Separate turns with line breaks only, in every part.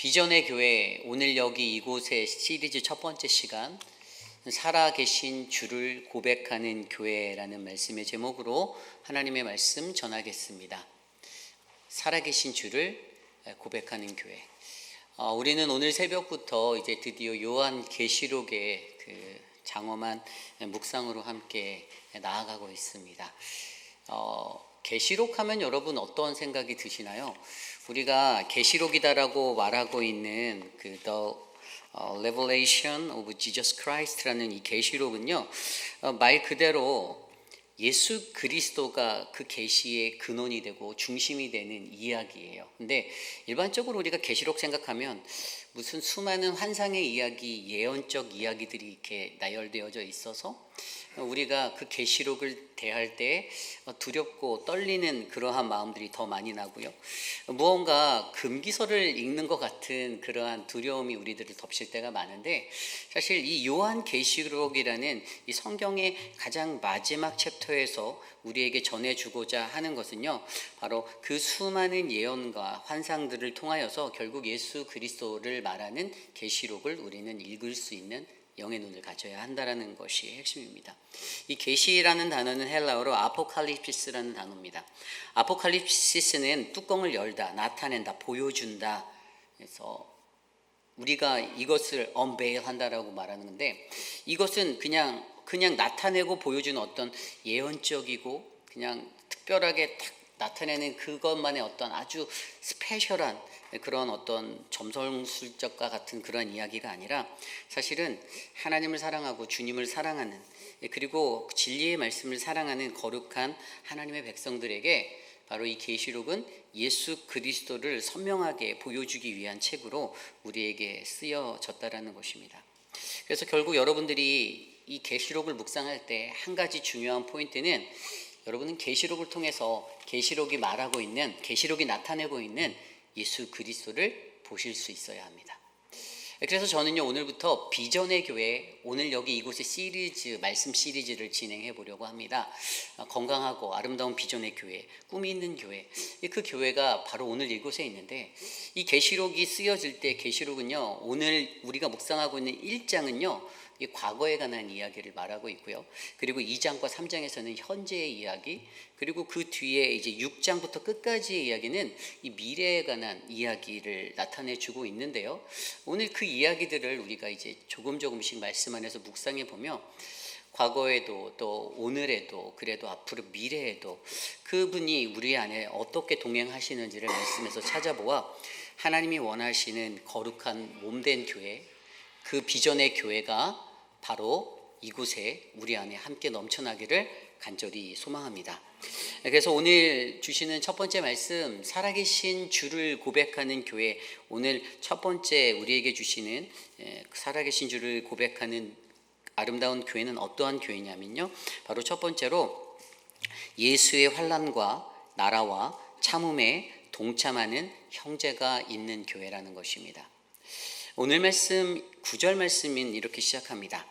비전의 교회 오늘 여기 이곳의 시리즈 첫 번째 시간 살아계신 주를 고백하는 교회라는 말씀의 제목으로 하나님의 말씀 전하겠습니다. 살아계신 주를 고백하는 교회. 우리는 오늘 새벽부터 이제 드디어 요한 계시록의 그 장엄한 묵상으로 함께 나아가고 있습니다. 계시록하면 여러분 어떤 생각이 드시나요? 우리가 계시록이다라고 말하고 있는 그 The Revelation of Jesus Christ라는 이 계시록은요, 말 그대로 예수 그리스도가 그 계시의 근원이 되고 중심이 되는 이야기예요. 근데 일반적으로 우리가 계시록 생각하면 무슨 수많은 환상의 이야기, 예언적 이야기들이 이렇게 나열되어져 있어서 우리가 그 계시록을 대할 때 두렵고 떨리는 그러한 마음들이 더 많이 나고요. 무언가 금기서를 읽는 것 같은 그러한 두려움이 우리들을 덮칠 때가 많은데, 사실 이 요한 계시록이라는 이 성경의 가장 마지막 챕터에서 우리에게 전해주고자 하는 것은요, 바로 그 수많은 예언과 환상들을 통하여서 결국 예수 그리스도를 말하는 계시록을 우리는 읽을 수 있는 영의 눈을 가져야 한다라는 것이 핵심입니다. 이 계시라는 단어는 헬라어로 아포칼립시스라는 단어입니다. 아포칼립시스는 뚜껑을 열다, 나타낸다, 보여준다. 그래서 우리가 이것을 unveil 한다라고 말하는 건데, 이것은 그냥 나타내고 보여주는 어떤 예언적이고 그냥 특별하게 딱 나타내는 그것만의 어떤 아주 스페셜한 그런 어떤 점성술적과 같은 그런 이야기가 아니라, 사실은 하나님을 사랑하고 주님을 사랑하는, 그리고 진리의 말씀을 사랑하는 거룩한 하나님의 백성들에게 바로 이 계시록은 예수 그리스도를 선명하게 보여주기 위한 책으로 우리에게 쓰여졌다라는 것입니다. 그래서 결국 여러분들이 이 계시록을 묵상할 때 한 가지 중요한 포인트는, 여러분은 계시록을 통해서 계시록이 말하고 있는, 계시록이 나타내고 있는 예수 그리스도를 보실 수 있어야 합니다. 그래서 저는요, 오늘부터 비전의 교회, 오늘 여기 이곳의 시리즈, 말씀 시리즈를 진행해 보려고 합니다. 건강하고 아름다운 비전의 교회, 꿈이 있는 교회, 그 교회가 바로 오늘 이곳에 있는데, 이 계시록이 쓰여질 때 계시록은요, 오늘 우리가 묵상하고 있는 1장은요 이 과거에 관한 이야기를 말하고 있고요. 그리고 2장과 3장에서는 현재의 이야기, 그리고 그 뒤에 이제 6장부터 끝까지의 이야기는 이 미래에 관한 이야기를 나타내주고 있는데요. 오늘 그 이야기들을 우리가 이제 조금씩 말씀 안에서 묵상해 보며, 과거에도 또 오늘에도, 그래도 앞으로 미래에도 그분이 우리 안에 어떻게 동행하시는지를 말씀에서 찾아보아 하나님이 원하시는 거룩한 몸된 교회, 그 비전의 교회가 바로 이곳에 우리 안에 함께 넘쳐나기를 간절히 소망합니다. 그래서 오늘 주시는 첫 번째 말씀, 살아계신 주를 고백하는 교회, 오늘 첫 번째 우리에게 주시는 살아계신 주를 고백하는 아름다운 교회는 어떠한 교회냐면요, 바로 첫 번째로 예수의 환난과 나라와 참음에 동참하는 형제가 있는 교회라는 것입니다. 오늘 말씀 9절 말씀은 이렇게 시작합니다.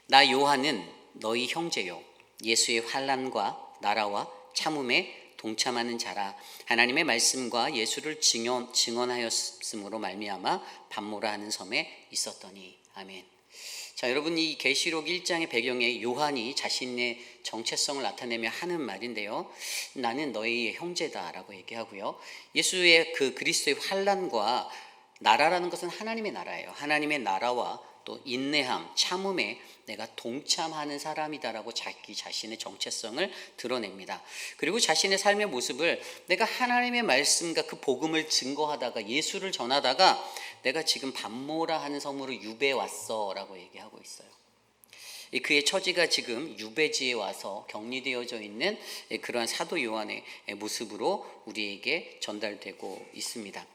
나 요한은 너희 형제요, 예수의 환난과 나라와 참음에 동참하는 자라. 하나님의 말씀과 예수를 증언하였으므로 말미암아 밤모라 하는 섬에 있었더니. 아멘. 자, 여러분, 이 계시록 1장의 배경에 요한이 자신의 정체성을 나타내며 하는 말인데요, 나는 너희 형제다라고 얘기하고요, 예수의 그 그리스도의 환난과 나라라는 것은 하나님의 나라예요. 하나님의 나라와 또 인내함, 참음에 내가 동참하는 사람이다라고 자기 자신의 정체성을 드러냅니다. 그리고 자신의 삶의 모습을, 내가 하나님의 말씀과 그 복음을 증거하다가, 예수를 전하다가 내가 지금 밤모라 하는 섬으로 유배해 왔어 라고 얘기하고 있어요. 그의 처지가 지금 유배지에 와서 격리되어져 있는 그러한 사도 요한의 모습으로 우리에게 전달되고 있습니다.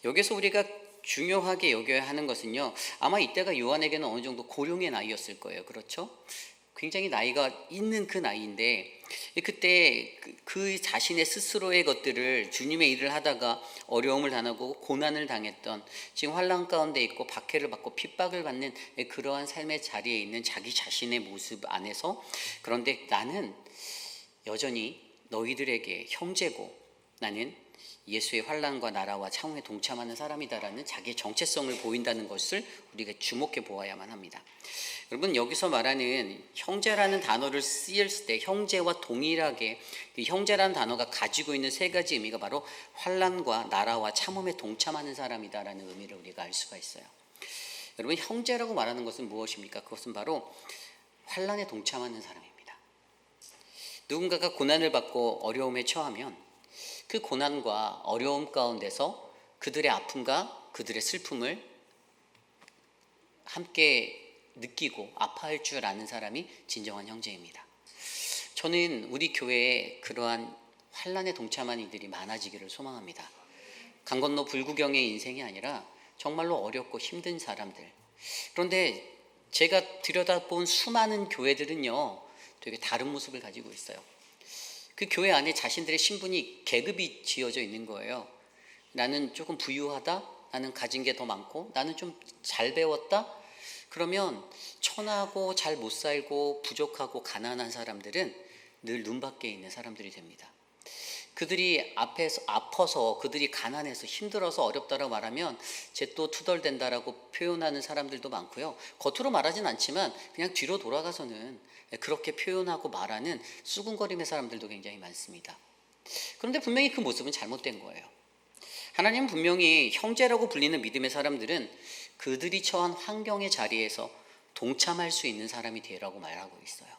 여기서 우리가 중요하게 여겨야 하는 것은요, 아마 이때가 요한에게는 어느 정도 고령의 나이였을 거예요. 그렇죠? 굉장히 나이가 있는 그 나이인데, 그때 그 자신의 스스로의 것들을, 주님의 일을 하다가 어려움을 당하고 고난을 당했던, 지금 환난 가운데 있고 박해를 받고 핍박을 받는 그러한 삶의 자리에 있는 자기 자신의 모습 안에서, 그런데 나는 여전히 너희들에게 형제고, 나는 예수의 환난과 나라와 참음에 동참하는 사람이다라는 자기의 정체성을 보인다는 것을 우리가 주목해 보아야만 합니다. 여러분, 여기서 말하는 형제라는 단어를 쓰였을 때 형제와 동일하게 그 형제라는 단어가 가지고 있는 세 가지 의미가 바로 환난과 나라와 참음에 동참하는 사람이다라는 의미를 우리가 알 수가 있어요. 여러분, 형제라고 말하는 것은 무엇입니까? 그것은 바로 환난에 동참하는 사람입니다. 누군가가 고난을 받고 어려움에 처하면 그 고난과 어려움 가운데서 그들의 아픔과 그들의 슬픔을 함께 느끼고 아파할 줄 아는 사람이 진정한 형제입니다. 저는 우리 교회에 그러한 환난에 동참한 이들이 많아지기를 소망합니다. 강 건너 불구경의 인생이 아니라 정말로 어렵고 힘든 사람들. 그런데 제가 들여다본 수많은 교회들은요, 되게 다른 모습을 가지고 있어요. 그 교회 안에 자신들의 신분이 계급이 지어져 있는 거예요. 나는 조금 부유하다, 나는 가진 게 더 많고, 나는 좀 잘 배웠다. 그러면 천하고 잘 못 살고 부족하고 가난한 사람들은 늘 눈밖에 있는 사람들이 됩니다. 그들이 앞에서 아파서, 그들이 가난해서 힘들어서 어렵다라고 말하면 쟤또 투덜댄다라고 표현하는 사람들도 많고요. 겉으로 말하진 않지만 그냥 뒤로 돌아가서는 그렇게 표현하고 말하는 수군거림의 사람들도 굉장히 많습니다. 그런데 분명히 그 모습은 잘못된 거예요. 하나님은 분명히 형제라고 불리는 믿음의 사람들은 그들이 처한 환경의 자리에서 동참할 수 있는 사람이 되라고 말하고 있어요.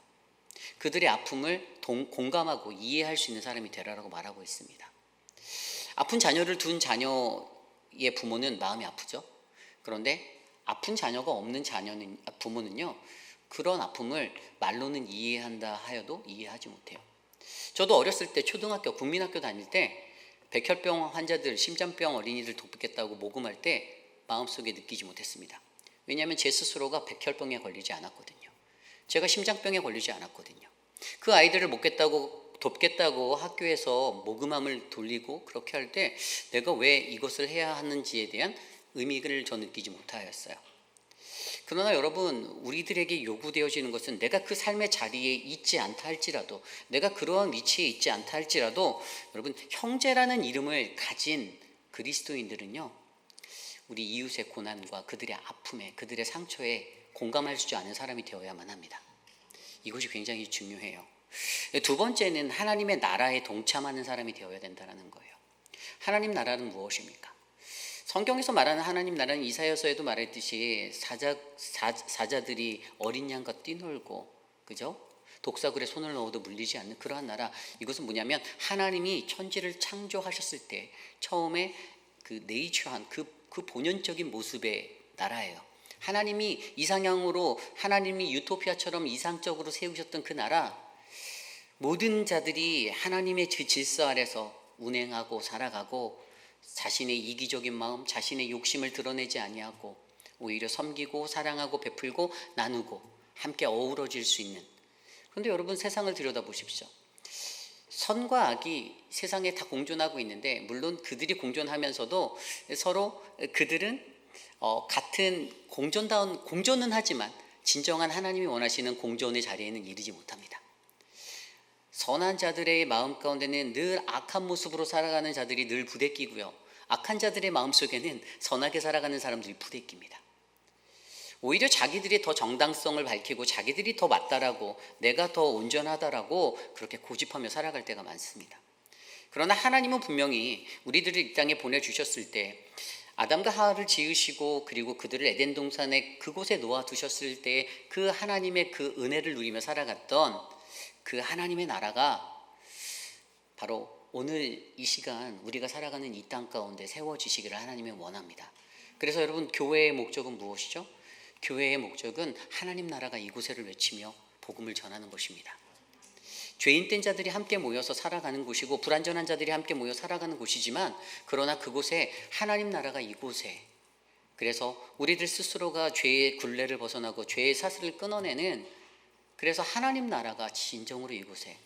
그들의 아픔을 공감하고 이해할 수 있는 사람이 되라고 말하고 있습니다. 아픈 자녀를 둔 자녀의 부모는 마음이 아프죠. 그런데 아픈 자녀가 없는 부모는요, 그런 아픔을 말로는 이해한다 하여도 이해하지 못해요. 저도 어렸을 때 초등학교, 국민학교 다닐 때 백혈병 환자들, 심장병 어린이들 돕겠다고 모금할 때 마음속에 느끼지 못했습니다. 왜냐하면 제 스스로가 백혈병에 걸리지 않았거든요. 제가 심장병에 걸리지 않았거든요. 그 아이들을 돕겠다고 학교에서 모금함을 돌리고 그렇게 할 때 내가 왜 이것을 해야 하는지에 대한 의미를 저 느끼지 못하였어요. 그러나 여러분, 우리들에게 요구되어지는 것은 내가 그 삶의 자리에 있지 않다 할지라도, 내가 그러한 위치에 있지 않다 할지라도, 여러분, 형제라는 이름을 가진 그리스도인들은요, 우리 이웃의 고난과 그들의 아픔에, 그들의 상처에 공감할 줄 아는 사람이 되어야만 합니다. 이것이 굉장히 중요해요. 두 번째는 하나님의 나라에 동참하는 사람이 되어야 된다는 거예요. 하나님 나라는 무엇입니까? 성경에서 말하는 하나님 나라는 이사야서에도 말했듯이 사자들이 어린 양과 뛰놀고, 그죠? 독사굴에 손을 넣어도 물리지 않는 그러한 나라. 이것은 뭐냐면 하나님이 천지를 창조하셨을 때 처음에 그 네이처한 그 본연적인 모습의 나라예요. 하나님이 이상향으로, 하나님이 유토피아처럼 이상적으로 세우셨던 그 나라, 모든 자들이 하나님의 그 질서 아래서 운행하고 살아가고 자신의 이기적인 마음, 자신의 욕심을 드러내지 아니하고 오히려 섬기고 사랑하고 베풀고 나누고 함께 어우러질 수 있는. 그런데 여러분, 세상을 들여다보십시오. 선과 악이 세상에 다 공존하고 있는데, 물론 그들이 공존하면서도 서로 그들은 같은 공존은 하지만 진정한 하나님이 원하시는 공존의 자리에는 이르지 못합니다. 선한 자들의 마음 가운데는 늘 악한 모습으로 살아가는 자들이 늘 부대끼고요, 악한 자들의 마음속에는 선하게 살아가는 사람들이 부대끼입니다. 오히려 자기들이 더 정당성을 밝히고 자기들이 더 맞다라고, 내가 더 온전하다라고 그렇게 고집하며 살아갈 때가 많습니다. 그러나 하나님은 분명히 우리들을 이 땅에 보내주셨을 때 아담과 하와를 지으시고 그리고 그들을 에덴 동산에 그곳에 놓아두셨을 때 그 하나님의 그 은혜를 누리며 살아갔던 그 하나님의 나라가 바로 오늘 이 시간 우리가 살아가는 이 땅 가운데 세워지시기를 하나님이 원합니다. 그래서 여러분, 교회의 목적은 무엇이죠? 교회의 목적은 하나님 나라가 이곳에를 외치며 복음을 전하는 것입니다. 죄인된 자들이 함께 모여서 살아가는 곳이고 불완전한 자들이 함께 모여 살아가는 곳이지만, 그러나 그곳에 하나님 나라가 이곳에, 그래서 우리들 스스로가 죄의 굴레를 벗어나고 죄의 사슬을 끊어내는, 그래서 하나님 나라가 진정으로 이곳에,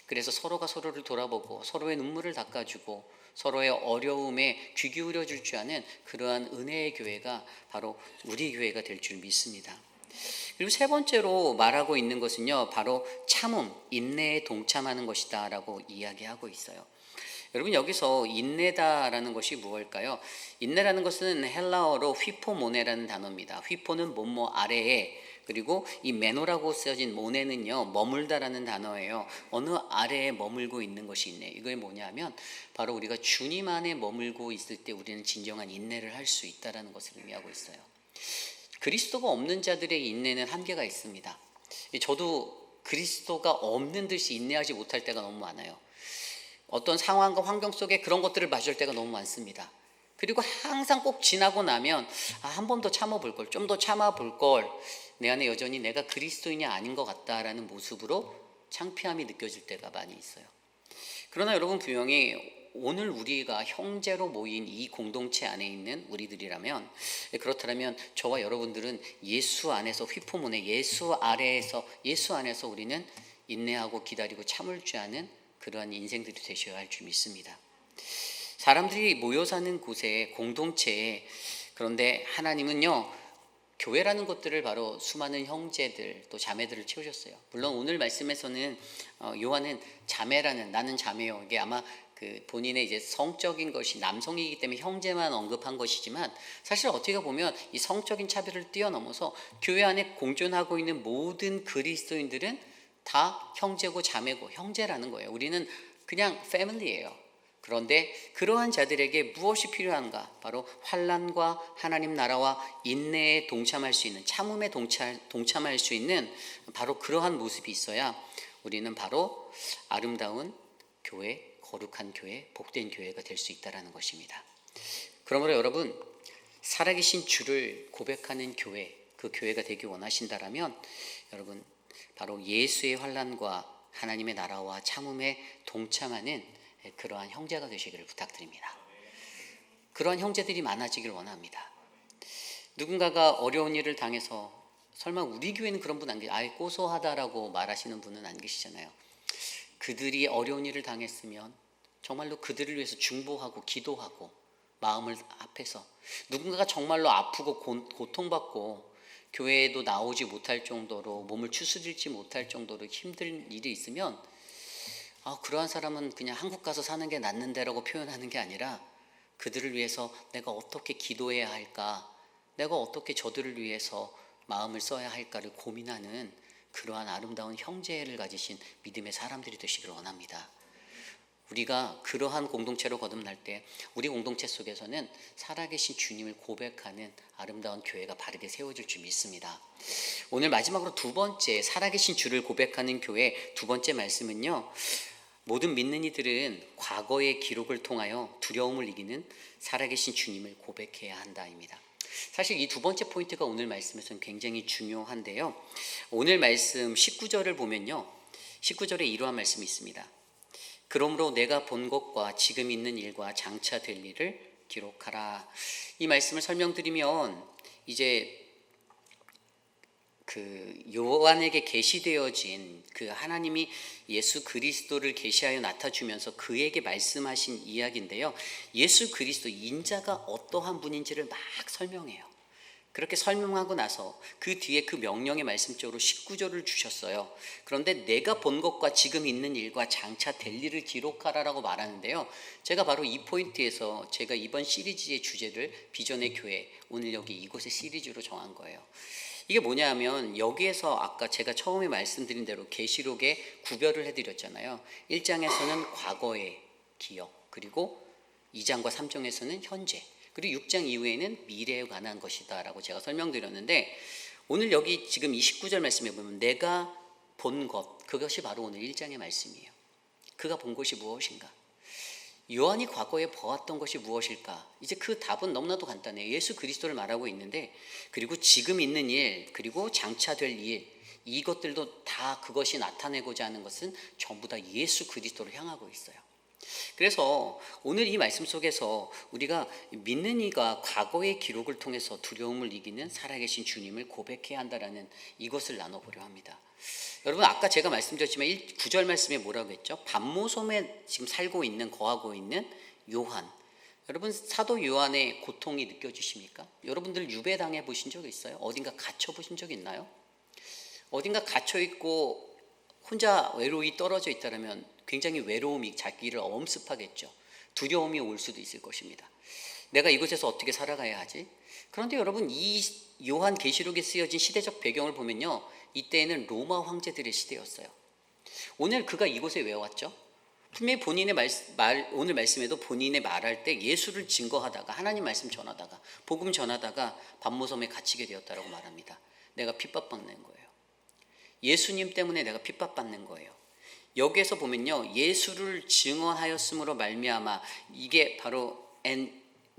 그래서 서로가 서로를 돌아보고 서로의 눈물을 닦아주고 서로의 어려움에 귀 기울여 줄 줄 아는 그러한 은혜의 교회가 바로 우리 교회가 될 줄 믿습니다. 그리고 세 번째로 말하고 있는 것은요, 바로 참음, 인내에 동참하는 것이다 라고 이야기하고 있어요. 여러분 여기서 인내다라는 것이 무엇일까요? 인내라는 것은 헬라어로 휘포모네라는 단어입니다. 휘포는 뭐뭐 아래에, 그리고 이 메노라고 쓰여진 모네는요 머물다라는 단어예요. 어느 아래에 머물고 있는 것이 있네. 이게 뭐냐면 바로 우리가 주님 안에 머물고 있을 때 우리는 진정한 인내를 할 수 있다라는 것을 의미하고 있어요. 그리스도가 없는 자들의 인내는 한계가 있습니다. 저도 그리스도가 없는 듯이 인내하지 못할 때가 너무 많아요. 어떤 상황과 환경 속에 그런 것들을 마주할 때가 너무 많습니다. 그리고 항상 꼭 지나고 나면 한 번 더 참아볼 걸, 좀 더 참아볼 걸, 내 안에 여전히 내가 그리스도인이 아닌 것 같다라는 모습으로 창피함이 느껴질 때가 많이 있어요. 그러나 여러분 분명히 오늘 우리가 형제로 모인 이 공동체 안에 있는 우리들이라면, 그렇다면 저와 여러분들은 예수 안에서 휘포문에 예수 아래에서 예수 안에서 우리는 인내하고 기다리고 참을 줄 아는 그러한 인생들이 되셔야 할 줄 믿습니다. 사람들이 모여 사는 곳에 공동체에, 그런데 하나님은요 교회라는 것들을 바로 수많은 형제들 또 자매들을 채우셨어요. 물론 오늘 말씀에서는 요한은 자매라는, 나는 자매요, 이게 아마 그 본인의 이제 성적인 것이 남성이기 때문에 형제만 언급한 것이지만, 사실 어떻게 보면 이 성적인 차별을 뛰어넘어서 교회 안에 공존하고 있는 모든 그리스도인들은 다 형제고 자매고 형제라는 거예요. 우리는 그냥 패밀리예요. 그런데 그러한 자들에게 무엇이 필요한가? 바로 환난과 하나님 나라와 인내에 동참할 수 있는, 참음에 동참할 수 있는 바로 그러한 모습이 있어야 우리는 바로 아름다운 교회, 거룩한 교회, 복된 교회가 될 수 있다는 것입니다. 그러므로 여러분, 살아계신 주를 고백하는 교회, 그 교회가 되기 원하신다라면 여러분 바로 예수의 환난과 하나님의 나라와 참음에 동참하는 그러한 형제가 되시기를 부탁드립니다. 그러한 형제들이 많아지길 원합니다. 누군가가 어려운 일을 당해서 설마 우리 교회는 그런 분 안 계시죠? 아예 고소하다라고 말하시는 분은 안 계시잖아요. 그들이 어려운 일을 당했으면 정말로 그들을 위해서 중보하고 기도하고 마음을 합해서, 누군가가 정말로 아프고 고통받고 교회에도 나오지 못할 정도로 몸을 추스릴지 못할 정도로 힘든 일이 있으면 그러한 사람은 그냥 한국 가서 사는 게 낫는데라고 표현하는 게 아니라 그들을 위해서 내가 어떻게 기도해야 할까, 내가 어떻게 저들을 위해서 마음을 써야 할까를 고민하는 그러한 아름다운 형제를 가지신 믿음의 사람들이 되시길 원합니다. 우리가 그러한 공동체로 거듭날 때 우리 공동체 속에서는 살아계신 주님을 고백하는 아름다운 교회가 바르게 세워질 줄 믿습니다. 오늘 마지막으로 두 번째, 살아계신 주를 고백하는 교회 두 번째 말씀은요, 모든 믿는 이들은 과거의 기록을 통하여 두려움을 이기는 살아계신 주님을 고백해야 한다입니다. 사실 이 두 번째 포인트가 오늘 말씀에서는 굉장히 중요한데요, 오늘 말씀 19절을 보면요, 19절에 이러한 말씀이 있습니다. 그러므로 내가 본 것과 지금 있는 일과 장차 될 일을 기록하라. 이 말씀을 설명드리면 이제 그 요한에게 계시되어진 그 하나님이 예수 그리스도를 계시하여 나타주면서 그에게 말씀하신 이야기인데요, 예수 그리스도 인자가 어떠한 분인지를 막 설명해요. 그렇게 설명하고 나서 그 뒤에 그 명령의 말씀적으로 19절을 주셨어요. 그런데 내가 본 것과 지금 있는 일과 장차 될 일을 기록하라라고 말하는데요, 제가 바로 이 포인트에서 제가 이번 시리즈의 주제를 비전의 교회, 오늘 여기 이곳의 시리즈로 정한 거예요. 이게 뭐냐면 여기에서 아까 제가 처음에 말씀드린 대로 계시록에 구별을 해드렸잖아요. 1장에서는 과거의 기억, 그리고 2장과 3장에서는 현재, 그리고 6장 이후에는 미래에 관한 것이다 라고 제가 설명드렸는데, 오늘 여기 지금 29절 말씀에 보면 내가 본 것, 그것이 바로 오늘 1장의 말씀이에요. 그가 본 것이 무엇인가? 요한이 과거에 보았던 것이 무엇일까? 이제 그 답은 너무나도 간단해요. 예수 그리스도를 말하고 있는데, 그리고 지금 있는 일, 그리고 장차 될 일, 이것들도 다 그것이 나타내고자 하는 것은 전부 다 예수 그리스도를 향하고 있어요. 그래서 오늘 이 말씀 속에서 우리가 믿는 이가 과거의 기록을 통해서 두려움을 이기는 살아계신 주님을 고백해야 한다라는 이것을 나눠보려 합니다. 여러분 아까 제가 말씀드렸지만 9절 말씀에 뭐라고 했죠? 반모섬에 지금 살고 있는, 거하고 있는 요한, 여러분 사도 요한의 고통이 느껴지십니까? 여러분들 유배당해 보신 적 있어요? 어딘가 갇혀 보신 적 있나요? 어딘가 갇혀 있고 혼자 외로이 떨어져 있다면 굉장히 외로움이 자기를 엄습하겠죠. 두려움이 올 수도 있을 것입니다. 내가 이곳에서 어떻게 살아가야 하지? 그런데 여러분, 이 요한계시록에 쓰여진 시대적 배경을 보면요, 이때에는 로마 황제들의 시대였어요. 오늘 그가 이곳에 왜 왔죠? 분명히 본인의 오늘 말씀에도 본인의 말할 때 예수를 증거하다가, 하나님 말씀 전하다가, 복음 전하다가 밤모섬에 갇히게 되었다라고 말합니다. 내가 핍박받는 거예요. 예수님 때문에 내가 핍박받는 거예요. 여기에서 보면요, 예수를 증언하였으므로 말미암아, 이게 바로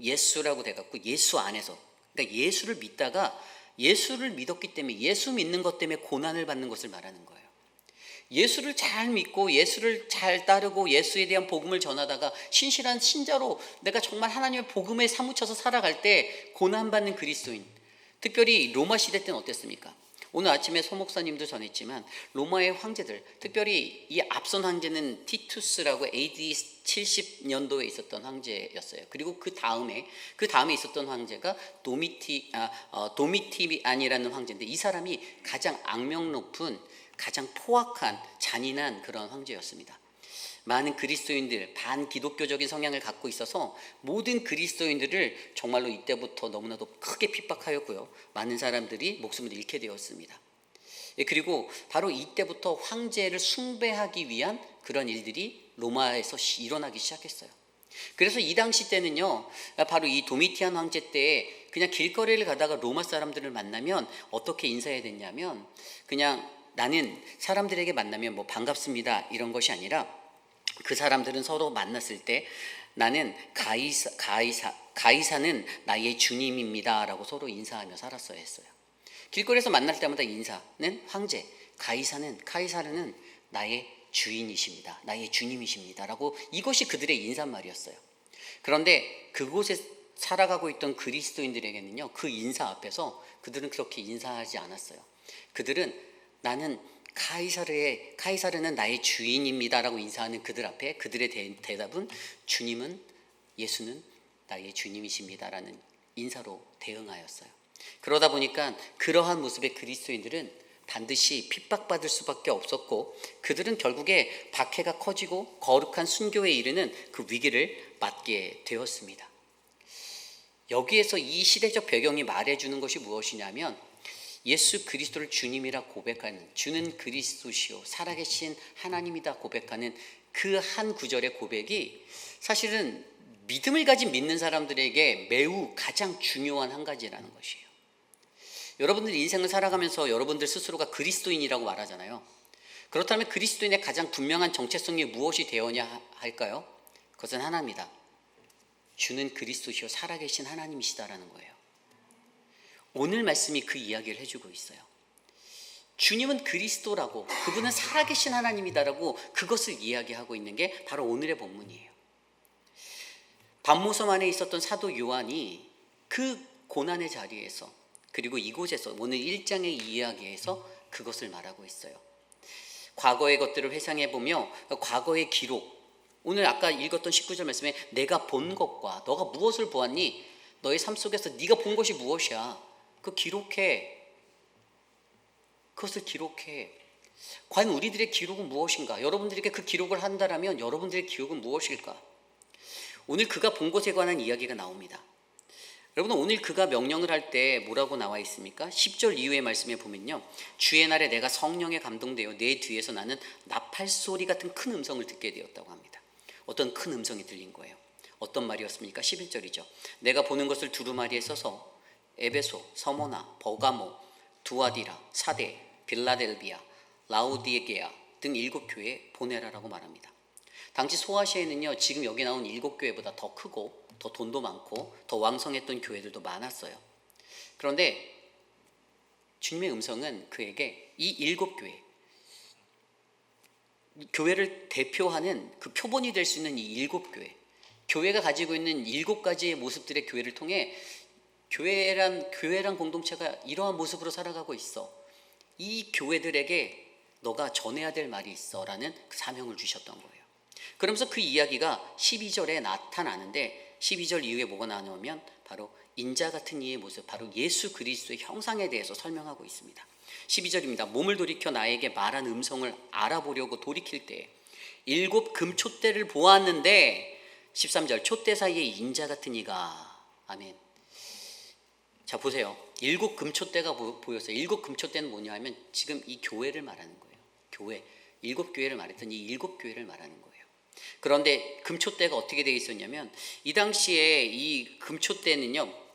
예수라고 돼갖고 예수 안에서, 그러니까 예수를 믿다가 예수를 믿었기 때문에, 예수 믿는 것 때문에 고난을 받는 것을 말하는 거예요. 예수를 잘 믿고 예수를 잘 따르고 예수에 대한 복음을 전하다가 신실한 신자로 내가 정말 하나님의 복음에 사무쳐서 살아갈 때 고난받는 그리스도인, 특별히 로마 시대 때는 어땠습니까? 오늘 아침에 소 목사님도 전했지만 로마의 황제들, 특별히 이 앞선 황제는 티투스라고 AD 70년도에 있었던 황제였어요. 그리고 그 다음에 있었던 황제가 도미티안이라는 황제인데, 이 사람이 가장 악명 높은, 가장 포악한, 잔인한 그런 황제였습니다. 많은 그리스도인들, 반기독교적인 성향을 갖고 있어서 모든 그리스도인들을 정말로 이때부터 너무나도 크게 핍박하였고요, 많은 사람들이 목숨을 잃게 되었습니다. 그리고 바로 이때부터 황제를 숭배하기 위한 그런 일들이 로마에서 일어나기 시작했어요. 그래서 이 당시 때는요, 바로 이 도미티안 황제 때 그냥 길거리를 가다가 로마 사람들을 만나면 어떻게 인사해야 됐냐면, 그냥 나는 사람들에게 만나면 뭐 반갑습니다 이런 것이 아니라, 그 사람들은 서로 만났을 때 나는 가이사는 나의 주님입니다 라고 서로 인사하며 살았어야 했어요. 길거리에서 만날 때마다 인사는 황제, 카이사르는 나의 주인이십니다, 나의 주님이십니다 라고, 이것이 그들의 인사말이었어요. 그런데 그곳에 살아가고 있던 그리스도인들에게는요, 그 인사 앞에서 그들은 그렇게 인사하지 않았어요. 그들은 나는 카이사르는 나의 주인입니다 라고 인사하는 그들 앞에 그들의 대답은 예수는 나의 주님이십니다 라는 인사로 대응하였어요. 그러다 보니까 그러한 모습의 그리스도인들은 반드시 핍박받을 수밖에 없었고, 그들은 결국에 박해가 커지고 거룩한 순교에 이르는 그 위기를 맞게 되었습니다. 여기에서 이 시대적 배경이 말해주는 것이 무엇이냐면, 예수 그리스도를 주님이라 고백하는, 주는 그리스도시요 살아계신 하나님이다 고백하는 그 한 구절의 고백이 사실은 믿음을 가진 믿는 사람들에게 매우 가장 중요한 한 가지라는 것이에요. 여러분들 인생을 살아가면서 여러분들 스스로가 그리스도인이라고 말하잖아요. 그렇다면 그리스도인의 가장 분명한 정체성이 무엇이 되어야 할까요? 그것은 하나입니다. 주는 그리스도시요 살아계신 하나님이시다라는 거예요. 오늘 말씀이 그 이야기를 해주고 있어요. 주님은 그리스도라고, 그분은 살아계신 하나님이다라고 그것을 이야기하고 있는 게 바로 오늘의 본문이에요. 밤모섬 안에 있었던 사도 요한이 그 고난의 자리에서, 그리고 이곳에서 오늘 1장의 이야기에서 그것을 말하고 있어요. 과거의 것들을 회상해보며 과거의 기록, 오늘 아까 읽었던 19절 말씀에 내가 본 것과 너가 무엇을 보았니? 너의 삶 속에서 네가 본 것이 무엇이야? 그것을 기록해. 과연 우리들의 기록은 무엇인가? 여러분들에게 그 기록을 한다라면 여러분들의 기록은 무엇일까? 오늘 그가 본 것에 관한 이야기가 나옵니다. 여러분, 오늘 그가 명령을 할 때 뭐라고 나와 있습니까? 10절 이후의 말씀에 보면요, 주의 날에 내가 성령에 감동되어 내 뒤에서 나는 나팔소리 같은 큰 음성을 듣게 되었다고 합니다. 어떤 큰 음성이 들린 거예요. 어떤 말이었습니까? 11절이죠. 내가 보는 것을 두루마리에 써서 에베소, 서모나, 버가모, 두아디라, 사데, 빌라델비아, 라우디게아 등 7교회에 보내라라고 말합니다. 당시 소아시아에는요, 지금 여기 나온 7교회보다 더 크고 더 돈도 많고 더 왕성했던 교회들도 많았어요. 그런데 주님의 음성은 그에게 이 7교회, 교회를 대표하는 그 표본이 될 수 있는 이 7교회, 교회가 가지고 있는 7가지의 모습들의 교회를 통해 교회란 공동체가 이러한 모습으로 살아가고 있어. 이 교회들에게 너가 전해야 될 말이 있어 라는 그 사명을 주셨던 거예요. 그러면서 그 이야기가 12절에 나타나는데, 12절 이후에 뭐가 나오냐면 바로 인자 같은 이의 모습, 바로 예수 그리스도의 형상에 대해서 설명하고 있습니다. 12절입니다. 몸을 돌이켜 나에게 말한 음성을 알아보려고 돌이킬 때 7 금촛대를 보았는데 13절 촛대 사이에 인자 같은 이가. 아멘. 자 보세요. 7 금촛대가 보였어요. 7 금촛대는 뭐냐 하면 지금 이 교회를 말하는 거예요. 교회. 7 교회를 말했던 이 7 교회를 말하는 거예요. 그런데 금촛대가 어떻게 되어 있었냐면 이 당시에 이 금촛대는요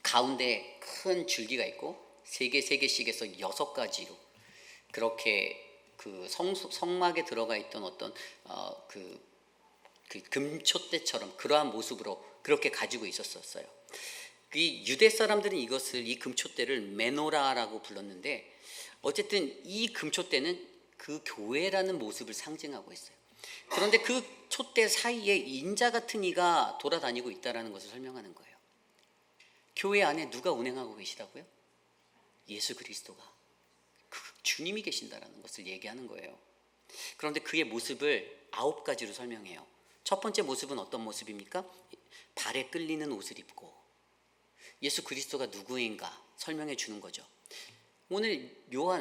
가운데 큰 줄기가 있고 3개 해서 6가지로 그렇게 그 성막에 들어가 있던 어떤 그 금촛대처럼 그러한 모습으로 그렇게 가지고 있었어요. 이 유대 사람들은 이것을 이 금촛대를 메노라라고 불렀는데 어쨌든 이 금촛대는 그 교회라는 모습을 상징하고 있어요. 그런데 그 촛대 사이에 인자 같은 이가 돌아다니고 있다는 것을 설명하는 거예요. 교회 안에 누가 운행하고 계시다고요? 예수 그리스도가, 그 주님이 계신다라는 것을 얘기하는 거예요. 그런데 그의 모습을 9가지로 설명해요. 첫 번째 모습은 어떤 모습입니까? 발에 끌리는 옷을 입고 예수 그리스도가 누구인가 설명해 주는 거죠. 오늘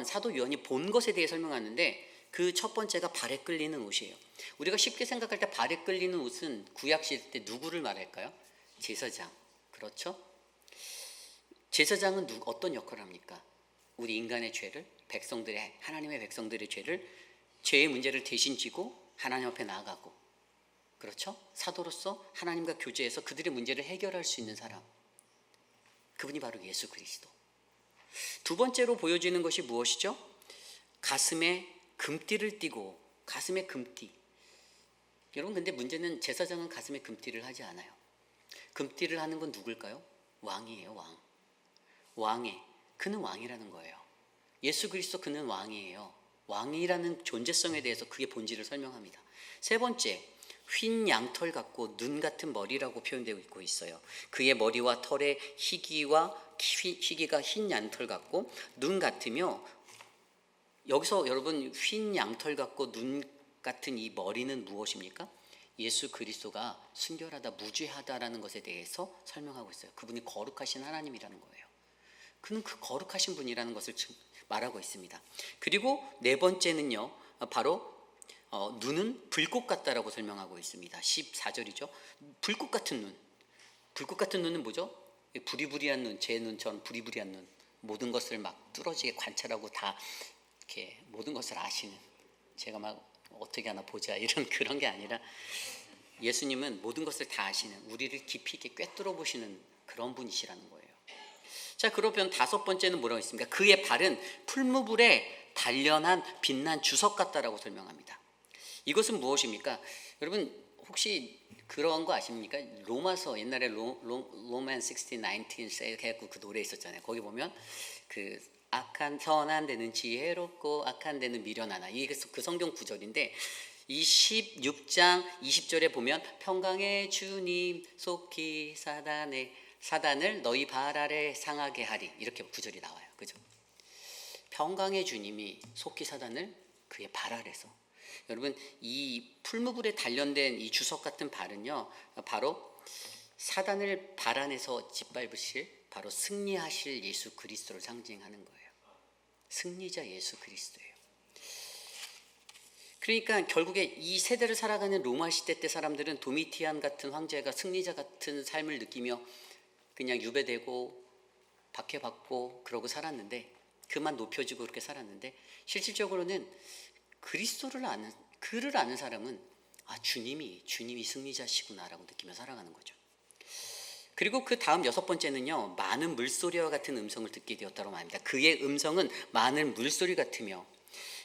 사도 요한이 본 것에 대해 설명하는데 그 첫 번째가 발에 끌리는 옷이에요. 우리가 쉽게 생각할 때 발에 끌리는 옷은 구약 시대 때 누구를 말할까요? 제사장. 그렇죠? 제사장은 어떤 역할을 합니까? 우리 인간의 죄를, 하나님의 백성들의 죄의 문제를 대신 지고 하나님 앞에 나아가고, 그렇죠? 사도로서 하나님과 교제해서 그들의 문제를 해결할 수 있는 사람, 그분이 바로 예수 그리스도. 두 번째로 보여지는 것이 무엇이죠? 가슴에 금띠를 띠고, 가슴에 금띠. 여러분, 근데 문제는 제사장은 가슴에 금띠를 하지 않아요. 금띠를 하는 건 누굴까요? 왕이에요, 왕. 그는 왕이라는 거예요. 예수 그리스도 그는 왕이에요. 왕이라는 존재성에 대해서 그의 본질을 설명합니다. 세 번째, 휜 양털 같고 눈 같은 머리라고 표현되고 있어요. 그의 머리와 털의 희기가 흰 양털 같고 눈 같으며, 여기서 여러분 휜 양털 같고 눈 같은 이 머리는 무엇입니까? 예수 그리스도가 순결하다, 무죄하다라는 것에 대해서 설명하고 있어요. 그분이 거룩하신 하나님이라는 거예요. 그는 그 거룩하신 분이라는 것을 말하고 있습니다. 그리고 네 번째는요, 바로 눈은 불꽃 같다라고 설명하고 있습니다. 14절이죠. 불꽃 같은 눈. 불꽃 같은 눈은 뭐죠? 부리부리한 눈, 제 눈처럼 부리부리한 눈. 모든 것을 막 뚫어지게 관찰하고 다 이렇게 모든 것을 아시는, 제가 막 어떻게 하나 보자 이런 그런 게 아니라 예수님은 모든 것을 다 아시는, 우리를 깊이 있게 꿰뚫어 보시는 그런 분이시라는 거예요. 자, 그러면 다섯 번째는 뭐라고 했습니까? 그의 발은 풀무불에 단련한 빛난 주석 같다라고 설명합니다. 이것은 무엇입니까? 여러분 혹시 그런 거 아십니까? 로마서, 옛날에 로만 16:19 해갖고 그 노래 있었잖아요. 거기 보면 그 선한 데는 지혜롭고 악한 데는 미련하나, 이게 그 성경 구절인데 이 16장 20절에 보면 평강의 주님 속히 사단을 너희 발 아래 상하게 하리, 이렇게 구절이 나와요. 그죠? 평강의 주님이 속히 사단을 그의 발 아래서. 여러분 이 풀무불에 단련된 이 주석 같은 발은요, 바로 사단을 발 안에서 짓밟으실, 바로 승리하실 예수 그리스도를 상징하는 거예요. 승리자 예수 그리스도예요. 그러니까 결국에 이 세대를 살아가는 로마 시대 때 사람들은 도미티안 같은 황제가 승리자 같은 삶을 느끼며 그냥 유배되고 박해받고 그러고 살았는데, 그만 높여지고 그렇게 살았는데, 실질적으로는 그를 아는 사람은 주님이 승리자시구나라고 느끼며 살아가는 거죠. 그리고 그 다음 여섯 번째는요, 많은 물소리와 같은 음성을 듣게 되었다고 말합니다. 그의 음성은 많은 물소리 같으며,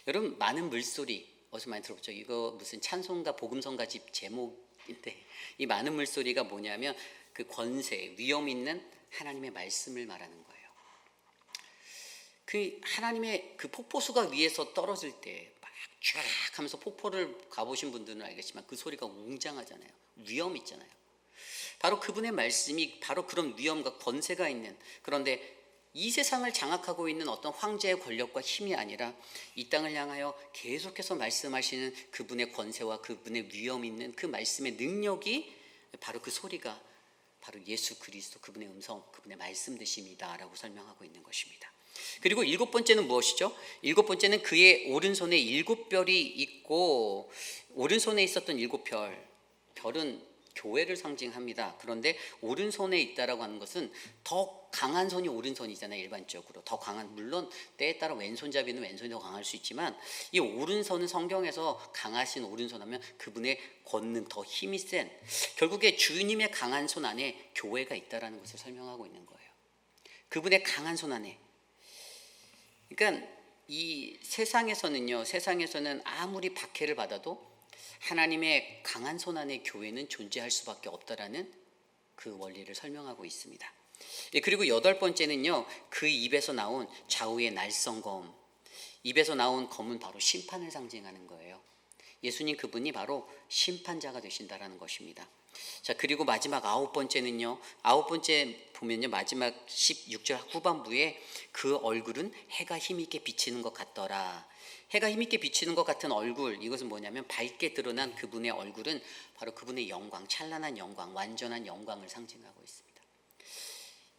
여러분 많은 물소리 어디서 많이 들어봤죠? 이거 무슨 찬송가 복음성가집 제목인데, 이 많은 물소리가 뭐냐면 그 권세, 위험 있는 하나님의 말씀을 말하는 거예요. 그 하나님의 그 폭포수가 위에서 떨어질 때 막 쫙 하면서 폭포를 가보신 분들은 알겠지만 그 소리가 웅장하잖아요. 위험 있잖아요. 바로 그분의 말씀이 바로 그런 위엄과 권세가 있는, 그런데 이 세상을 장악하고 있는 어떤 황제의 권력과 힘이 아니라 이 땅을 향하여 계속해서 말씀하시는 그분의 권세와 그분의 위엄 있는 그 말씀의 능력이, 바로 그 소리가 바로 예수 그리스도, 그분의 음성, 그분의 말씀 되십니다라고 설명하고 있는 것입니다. 그리고 일곱 번째는 무엇이죠? 일곱 번째는 그의 오른손에 7별이 있고, 오른손에 있었던 7별, 별은 교회를 상징합니다. 그런데 오른손에 있다라고 하는 것은 더 강한 손이 오른손이잖아요. 일반적으로 더 강한, 물론 때에 따라 왼손잡이는 왼손이 더 강할 수 있지만 이 오른손은 성경에서 강하신 오른손 하면 그분의 권능, 더 힘이 센, 결국에 주님의 강한 손 안에 교회가 있다라는 것을 설명하고 있는 거예요. 그분의 강한 손 안에. 그러니까 이 세상에서는 아무리 박해를 받아도 하나님의 강한 손 안에 교회는 존재할 수밖에 없다라는 그 원리를 설명하고 있습니다. 그리고 8번째는요, 그 입에서 나온 좌우의 날성검, 입에서 나온 검은 바로 심판을 상징하는 거예요. 예수님 그분이 바로 심판자가 되신다라는 것입니다. 자, 그리고 마지막 9번째는요, 9번째 보면요, 마지막 16절 후반부에 그 얼굴은 해가 힘있게 비치는 것 같더라. 해가 힘있게 비치는 것 같은 얼굴, 이것은 뭐냐면 밝게 드러난 그분의 얼굴은 바로 그분의 영광, 찬란한 영광, 완전한 영광을 상징하고 있습니다.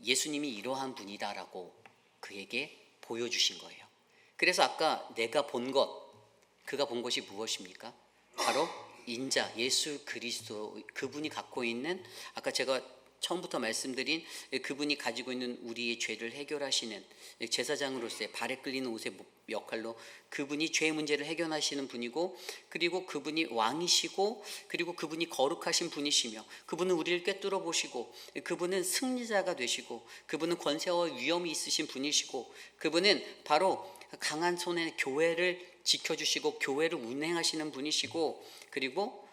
예수님이 이러한 분이다라고 그에게 보여주신 거예요. 그래서 아까 내가 본 것, 그가 본 것이 무엇입니까? 바로 인자 예수 그리스도, 그분이 갖고 있는, 아까 제가 처음부터 말씀드린 그분이 가지고 있는 우리의 죄를 해결하시는 제사장으로서의 발에 끌리는 옷의 역할로 그분이 죄의 문제를 해결하시는 분이고, 그리고 그분이 왕이시고, 그리고 그분이 거룩하신 분이시며, 그분은 우리를 꿰뚫어 보시고, 그분은 승리자가 되시고, 그분은 권세와 위엄이 있으신 분이시고, 그분은 바로 강한 손에 교회를 지켜주시고 교회를 운행하시는 분이시고, 그리고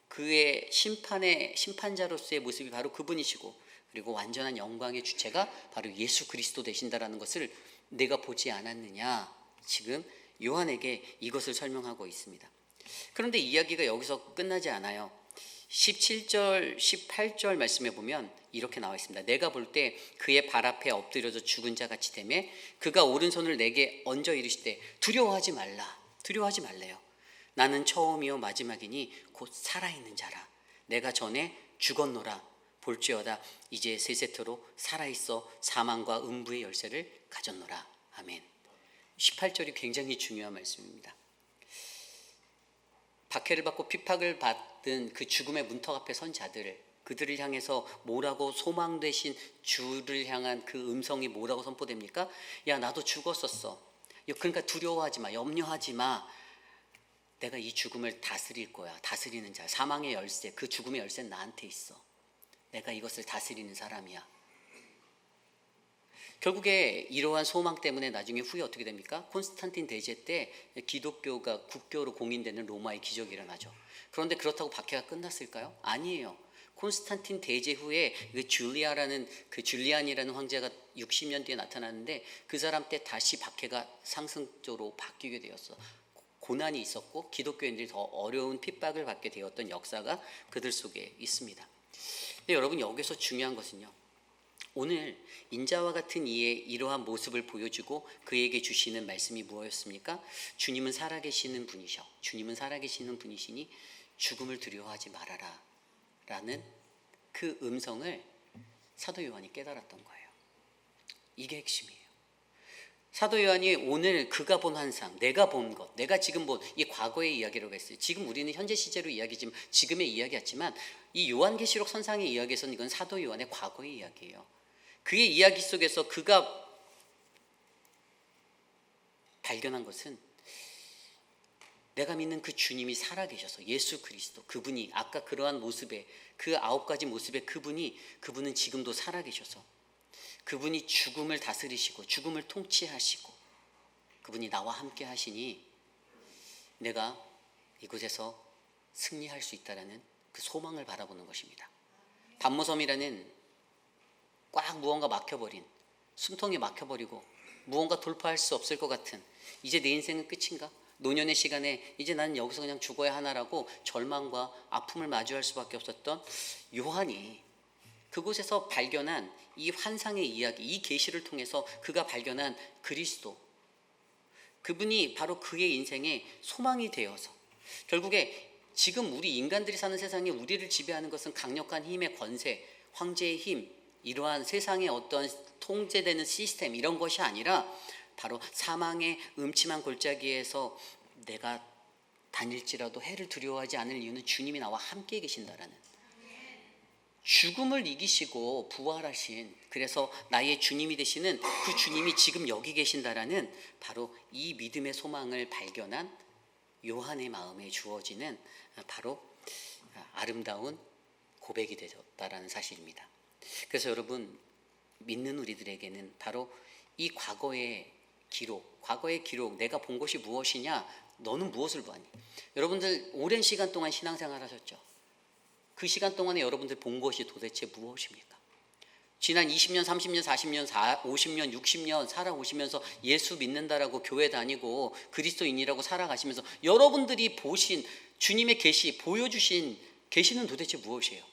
그의 심판자로서의 모습이 바로 그분이시고, 그리고 완전한 영광의 주체가 바로 예수 그리스도 되신다라는 것을 내가 보지 않았느냐, 지금 요한에게 이것을 설명하고 있습니다. 그런데 이야기가 여기서 끝나지 않아요. 17절 18절 말씀에 보면 이렇게 나와 있습니다. 내가 볼 때 그의 발 앞에 엎드려져 죽은 자 같이 되매 그가 오른손을 내게 얹어 이르시되 두려워하지 말래요. 나는 처음이요 마지막이니 곧 살아있는 자라. 내가 전에 죽었노라. 볼지어다 이제 세세토록 살아있어 사망과 음부의 열쇠를 가졌노라. 아멘. 18절이 굉장히 중요한 말씀입니다. 박해를 받고 핍박을 받은 그 죽음의 문턱 앞에 선 자들을, 그들을 향해서 뭐라고 소망되신 주를 향한 그 음성이 뭐라고 선포됩니까? 야, 나도 죽었었어. 그러니까 두려워하지 마, 염려하지 마. 내가 이 죽음을 다스릴 거야. 다스리는 자, 사망의 열쇠, 그 죽음의 열쇠는 나한테 있어. 내가 이것을 다스리는 사람이야. 결국에 이러한 소망 때문에 나중에 후에 어떻게 됩니까? 콘스탄틴 대제 때 기독교가 국교로 공인되는 로마의 기적이 일어나죠. 그런데 그렇다고 박해가 끝났을까요? 아니에요. 콘스탄틴 대제 후에 그 줄리안이라는 황제가 60년 뒤에 나타났는데 그 사람 때 다시 박해가 상승적으로 바뀌게 되었어. 고난이 있었고 기독교인들이 더 어려운 핍박을 받게 되었던 역사가 그들 속에 있습니다. 근데 여러분, 여기서 중요한 것은요, 오늘 인자와 같은 이의 이러한 모습을 보여주고 그에게 주시는 말씀이 무엇이었습니까? 주님은 살아계시는 분이셔. 주님은 살아계시는 분이시니 죽음을 두려워하지 말아라 라는 그 음성을 사도 요한이 깨달았던 거예요. 이게 핵심이에요. 사도 요한이 오늘 그가 본 환상, 내가 본 것, 내가 지금 본 이 과거의 이야기라고 했어요. 지금 우리는 현재 시제로 이야기지만 지금의 이야기였지만 이 요한계시록 선상의 이야기에서는 이건 사도 요한의 과거의 이야기예요. 그의 이야기 속에서 그가 발견한 것은 내가 믿는 그 주님이 살아계셔서 예수 그리스도, 그분이 아까 그러한 모습에 그 9가지 모습의 그분은 지금도 살아계셔서 그분이 죽음을 다스리시고 죽음을 통치하시고 그분이 나와 함께 하시니 내가 이곳에서 승리할 수 있다라는 그 소망을 바라보는 것입니다. 반모섬이라는 꽉 무언가 막혀버린, 숨통이 막혀버리고 무언가 돌파할 수 없을 것 같은, 이제 내 인생은 끝인가? 노년의 시간에 이제 나는 여기서 그냥 죽어야 하나라고 절망과 아픔을 마주할 수밖에 없었던 요한이 그곳에서 발견한 이 환상의 이야기, 이 계시를 통해서 그가 발견한 그리스도, 그분이 바로 그의 인생의 소망이 되어서 결국에 지금 우리 인간들이 사는 세상에 우리를 지배하는 것은 강력한 힘의 권세, 황제의 힘, 이러한 세상의 어떤 통제되는 시스템, 이런 것이 아니라 바로 사망의 음침한 골짜기에서 내가 다닐지라도 해를 두려워하지 않을 이유는 주님이 나와 함께 계신다라는 죽음을 이기시고 부활하신, 그래서 나의 주님이 되시는 그 주님이 지금 여기 계신다라는 바로 이 믿음의 소망을 발견한 요한의 마음에 주어지는 바로 아름다운 고백이 되었다라는 사실입니다. 그래서 여러분, 믿는 우리들에게는 바로 이 과거의 기록, 내가 본 것이 무엇이냐, 너는 무엇을 보았니? 여러분들 오랜 시간 동안 신앙생활 하셨죠? 그 시간 동안에 여러분들 본 것이 도대체 무엇입니까? 지난 20년, 30년, 40년, 50년, 60년 살아오시면서 예수 믿는다라고 교회 다니고 그리스도인이라고 살아가시면서 여러분들이 보신 주님의 계시, 보여주신 계시는 도대체 무엇이에요?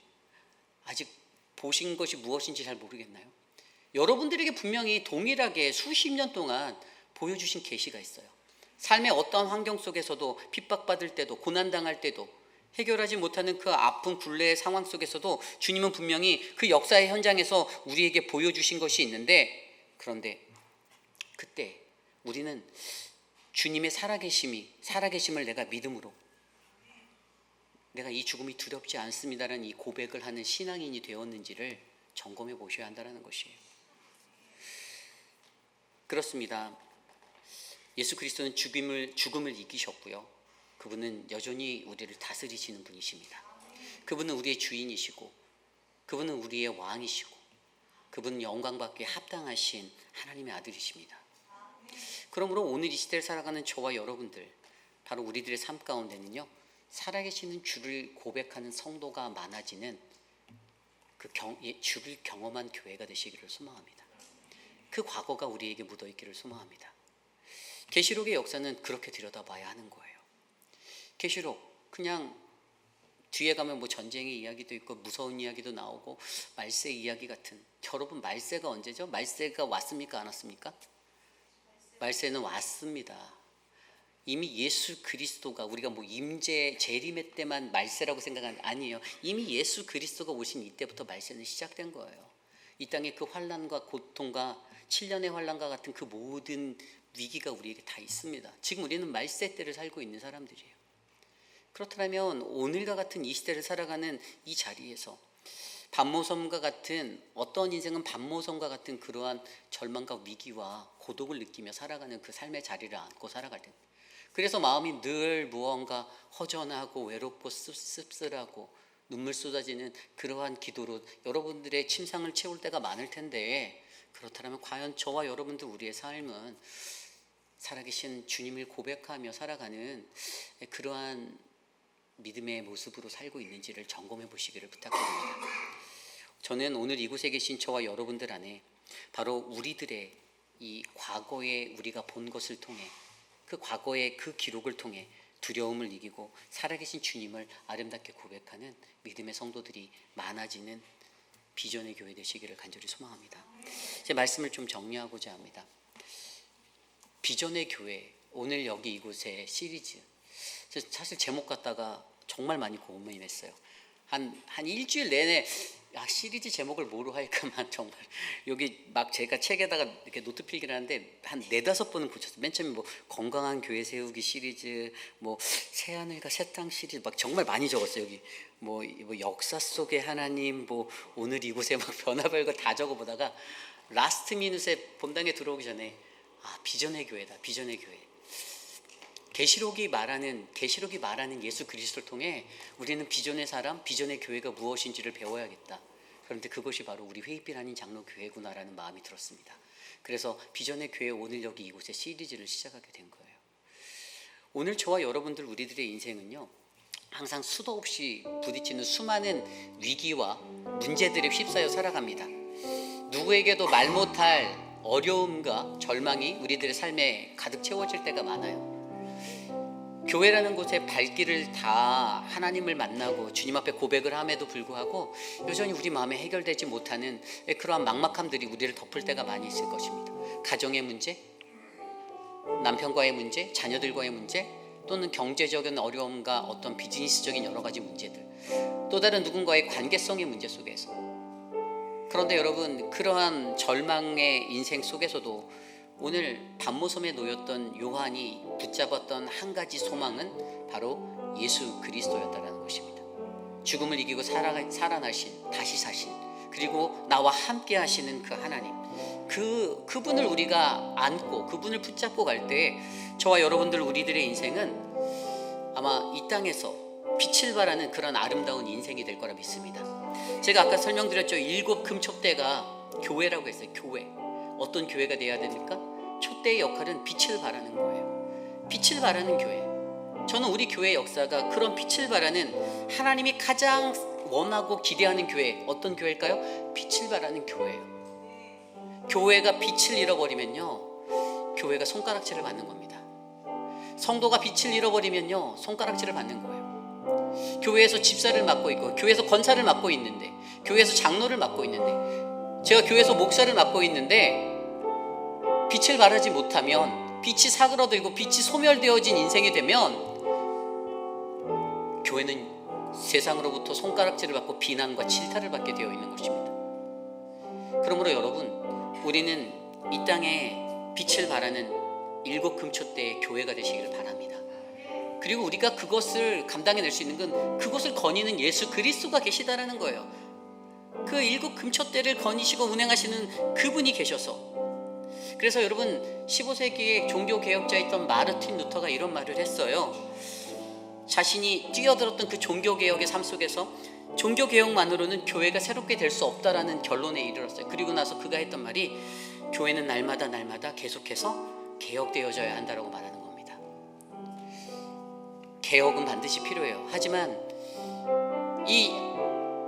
아직 보신 것이 무엇인지 잘 모르겠나요? 여러분들에게 분명히 동일하게 수십 년 동안 보여주신 계시가 있어요. 삶의 어떠한 환경 속에서도, 핍박받을 때도, 고난당할 때도, 해결하지 못하는 그 아픈 굴레의 상황 속에서도 주님은 분명히 그 역사의 현장에서 우리에게 보여주신 것이 있는데, 그런데 그때 우리는 주님의 살아계심을 내가 믿음으로, 내가 이 죽음이 두렵지 않습니다라는 이 고백을 하는 신앙인이 되었는지를 점검해 보셔야 한다는 것이에요. 그렇습니다. 예수 그리스도는 죽음을 이기셨고요. 그분은 여전히 우리를 다스리시는 분이십니다. 그분은 우리의 주인이시고, 그분은 우리의 왕이시고, 그분은 영광받기에 합당하신 하나님의 아들이십니다. 그러므로 오늘 이 시대를 살아가는 저와 여러분들, 바로 우리들의 삶 가운데는요, 살아계시는 주를 고백하는 성도가 많아지는 주를 경험한 교회가 되시기를 소망합니다. 그 과거가 우리에게 묻어있기를 소망합니다. 계시록의 역사는 그렇게 들여다봐야 하는 거예요. 계시록, 그냥 뒤에 가면 뭐 전쟁의 이야기도 있고 무서운 이야기도 나오고 말세 이야기 같은, 여러분 말세가 언제죠? 말세가 왔습니까? 안 왔습니까? 말세는 왔습니다. 이미 예수 그리스도가, 우리가 뭐 임재 재림의 때만 말세라고 생각하는, 아니에요. 이미 예수 그리스도가 오신 이때부터 말세는 시작된 거예요. 이 땅의 그 환난과 고통과 7년의 환난과 같은 그 모든 위기가 우리에게 다 있습니다. 지금 우리는 말세 때를 살고 있는 사람들이에요. 그렇다면 오늘과 같은 이 시대를 살아가는 이 자리에서 반모섬과 같은, 어떤 인생은 반모섬과 같은 그러한 절망과 위기와 고독을 느끼며 살아가는 그 삶의 자리를 안고 살아갈 텐데, 그래서 마음이 늘 무언가 허전하고 외롭고 씁쓸하고 눈물 쏟아지는 그러한 기도로 여러분들의 침상을 채울 때가 많을 텐데, 그렇다면 과연 저와 여러분들 우리의 삶은 살아계신 주님을 고백하며 살아가는 그러한 믿음의 모습으로 살고 있는지를 점검해 보시기를 부탁드립니다. 저는 오늘 이곳에 계신 저와 여러분들 안에 바로 우리들의 이 과거에 우리가 본 것을 통해, 그 과거의 그 기록을 통해 두려움을 이기고 살아계신 주님을 아름답게 고백하는 믿음의 성도들이 많아지는 비전의 교회 되시기를 간절히 소망합니다. 제 말씀을 좀 정리하고자 합니다. 비전의 교회, 오늘 여기 이곳의 시리즈, 사실 제목 갖다가 정말 많이 고민했어요. 한 일주일 내내 시리즈 제목을 뭐로 할까만 정말 여기 막 제가 책에다가 이렇게 노트 필기를 하는데 한 4-5번은 고쳤어요. 맨 처음에 뭐 건강한 교회 세우기 시리즈, 뭐 새하늘과 새 땅 시리즈 막 정말 많이 적었어요. 여기 뭐 역사 속의 하나님, 뭐 오늘 이곳에 막 변화별거 다 적어보다가 라스트 미닛에 본당에 들어오기 전에 비전의 교회다. 비전의 교회. 계시록이 말하는 예수 그리스도를 통해 우리는 비전의 사람, 비전의 교회가 무엇인지를 배워야겠다. 그런데 그것이 바로 우리 회의빌 한인 장로 교회구나라는 마음이 들었습니다. 그래서 비전의 교회 오늘 여기 이곳에 시리즈를 시작하게 된 거예요. 오늘 저와 여러분들 우리들의 인생은요, 항상 수도 없이 부딪히는 수많은 위기와 문제들에 휩싸여 살아갑니다. 누구에게도 말 못할 어려움과 절망이 우리들의 삶에 가득 채워질 때가 많아요. 교회라는 곳에 발길을 다 하나님을 만나고 주님 앞에 고백을 함에도 불구하고 여전히 우리 마음에 해결되지 못하는 그러한 막막함들이 우리를 덮을 때가 많이 있을 것입니다. 가정의 문제, 남편과의 문제, 자녀들과의 문제, 또는 경제적인 어려움과 어떤 비즈니스적인 여러 가지 문제들, 또 다른 누군가의 관계성의 문제 속에서. 그런데 여러분, 그러한 절망의 인생 속에서도 오늘 반모섬에 놓였던 요한이 붙잡았던 한 가지 소망은 바로 예수 그리스도였다는 것입니다. 죽음을 이기고 살아나신, 다시 사신, 그리고 나와 함께 하시는 그 하나님, 그분을 우리가 안고 그분을 붙잡고 갈 때 저와 여러분들 우리들의 인생은 아마 이 땅에서 빛을 발하는 그런 아름다운 인생이 될 거라 믿습니다. 제가 아까 설명드렸죠. 7 금촛대가 교회라고 했어요. 교회. 어떤 교회가 돼야 됩니까? 촛대의 역할은 빛을 발하는 거예요. 빛을 발하는 교회. 저는 우리 교회 역사가 그런 빛을 발하는, 하나님이 가장 원하고 기대하는 교회, 어떤 교회일까요? 빛을 발하는 교회예요. 교회가 빛을 잃어버리면요, 교회가 손가락질을 받는 겁니다. 성도가 빛을 잃어버리면요, 손가락질을 받는 거예요. 교회에서 집사를 맡고 있고, 교회에서 권사를 맡고 있는데, 교회에서 장로를 맡고 있는데, 제가 교회에서 목사를 맡고 있는데 빛을 발하지 못하면, 빛이 사그러들고 빛이 소멸되어진 인생이 되면 교회는 세상으로부터 손가락질을 받고 비난과 질타를 받게 되어 있는 것입니다. 그러므로 여러분, 우리는 이 땅에 빛을 발하는 7 금촛대의 교회가 되시기를 바랍니다. 그리고 우리가 그것을 감당해낼 수 있는 건 그것을 거니는 예수 그리스도가 계시다라는 거예요. 그 7 금촛대를 거니시고 운행하시는 그분이 계셔서. 그래서 여러분, 15세기의 종교개혁자였던 마르틴 루터가 이런 말을 했어요. 자신이 뛰어들었던 그 종교개혁의 삶 속에서 종교개혁만으로는 교회가 새롭게 될 수 없다라는 결론에 이르렀어요. 그리고 나서 그가 했던 말이, 교회는 날마다 계속해서 개혁되어져야 한다라고 말하는 겁니다. 개혁은 반드시 필요해요. 하지만 이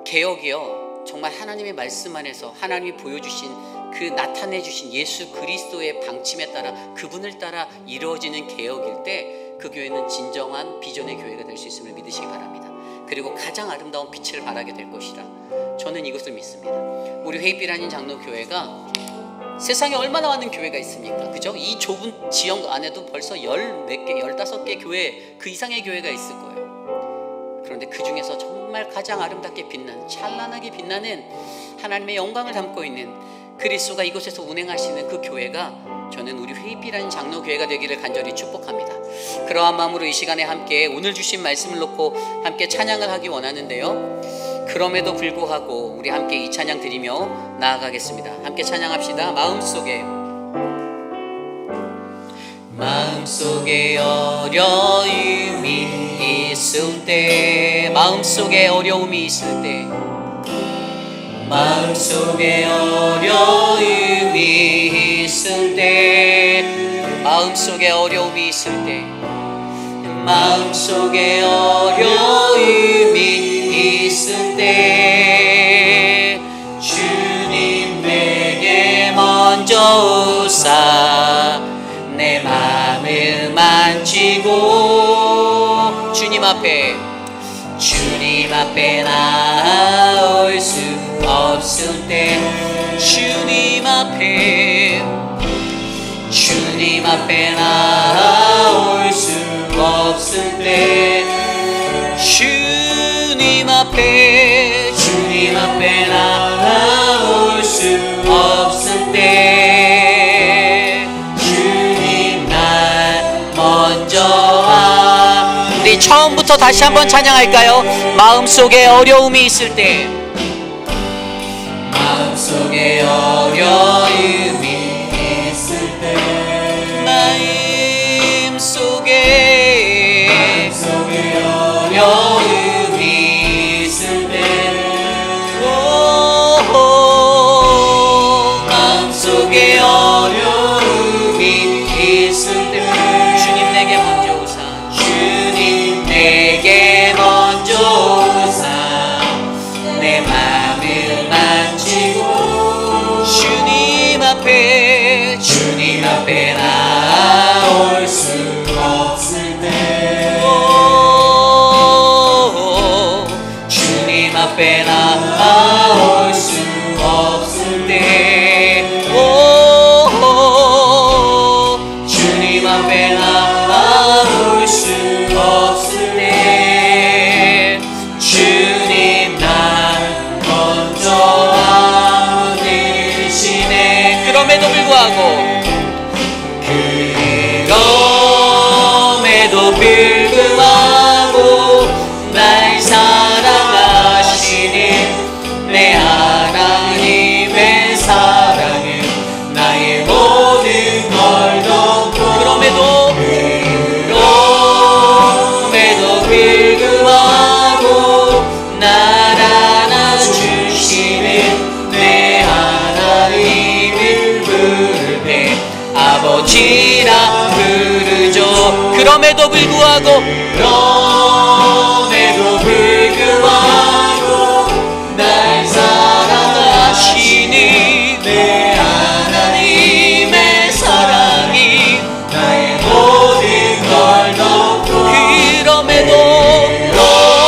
개혁이요, 정말 하나님의 말씀 안에서 하나님이 보여주신 그 나타내주신 예수 그리스도의 방침에 따라, 그분을 따라 이루어지는 개혁일 때 그 교회는 진정한 비전의 교회가 될 수 있음을 믿으시기 바랍니다. 그리고 가장 아름다운 빛을 발하게 될 것이라 저는 이것을 믿습니다. 우리 회입빛 아닌 장로교회가 세상에 얼마나 많은 교회가 있습니까? 그죠? 이 좁은 지역 안에도 벌써 10몇 개, 15개 교회, 그 이상의 교회가 있을 거예요. 그런데 그 중에서 정말 가장 아름답게 빛나는, 찬란하게 빛나는 하나님의 영광을 담고 있는 그리스도가 이곳에서 운행하시는 그 교회가, 저는 우리 회입빛이라는 장로교회가 되기를 간절히 축복합니다. 그러한 마음으로 이 시간에 함께 오늘 주신 말씀을 놓고 함께 찬양을 하기 원하는데요, 그럼에도 불구하고 우리 함께 이 찬양 드리며 나아가겠습니다. 함께 찬양합시다. 마음속에 어려움이 있을 때, 마음속에 어려움이 있을 때, 마음속에 어려움이 있을 때, 마음속에 어려움이 있을 때, 마음속에 어려움이 있을 때, 주님 내게 먼저 오사 내 맘을 만지고, 주님 앞에 나올 수 없을 때, 주님 앞에 나올 수 없을 때, 주님 앞에 나올 수 없을 때, 주님 날 먼저 와. 우리 처음부터 다시 한번 찬양할까요? 마음속에 어려움이 있을 때, 마음속에 어려움이 있을 때, 마음속에 어려움이 있을 때, 마음속에 어려움이 있을 때, 주님 내게 먼저 오사, 주님 내게 먼저 오사 내 맘을 만지고, 주님 앞에 나올 수 없을 때, 주님 앞에 나올 수 없을 때, 주님 앞에 나올 수 없을 때, 주님 날 먼저 안으시네. 그럼에도 불구하고 날 사랑하 아버지라 부르죠. 그럼에도 불구하고 날 사랑하시는 내 하나님의 사랑이 나의 모든 걸 덮고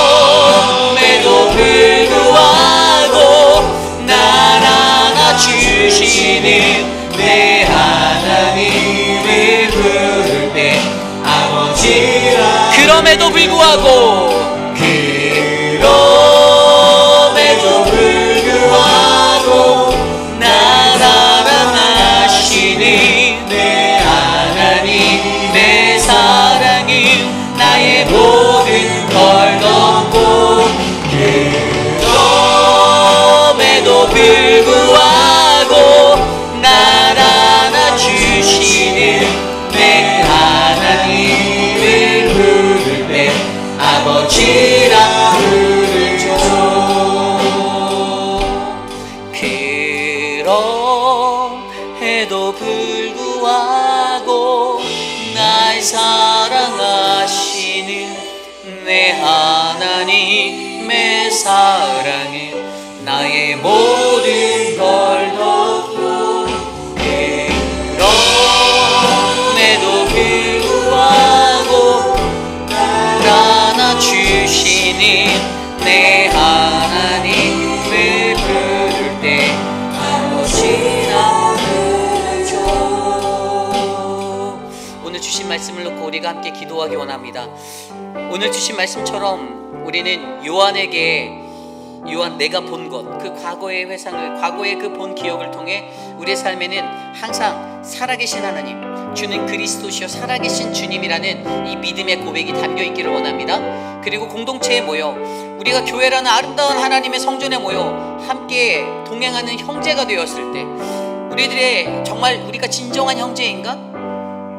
그럼에도 불구하고 날 안아주시는 내 하나님을 부를 때 아버지라 그럼에도 불구하고 날 사랑하시는 내 하나님의 사랑은 나의 모든 걸 덮고 그럼에도 불구하고 날 안아주시는 내 하나님을 부를 때 아버지라 부르죠. 그럼에도 불구하고 날 사랑하시는 내 하나님의 사랑은 나의 모든 걸 덮고 그럼에도 불구하고 날 안아주시는 내 하나님을 부를 때 아버지라 부르죠. 오늘 주신 말씀을 놓고 우리가 함께 기도하기 원합니다. 오늘 주신 말씀처럼 우리는 요한 내가 본 것, 그 과거의 회상을, 과거의 그 본 기억을 통해 우리의 삶에는 항상 살아계신 하나님, 주는 그리스도시요 살아계신 주님이라는 이 믿음의 고백이 담겨 있기를 원합니다. 그리고 공동체에 모여 우리가 교회라는 아름다운 하나님의 성전에 모여 함께 동행하는 형제가 되었을 때 우리들의 정말 우리가 진정한 형제인가?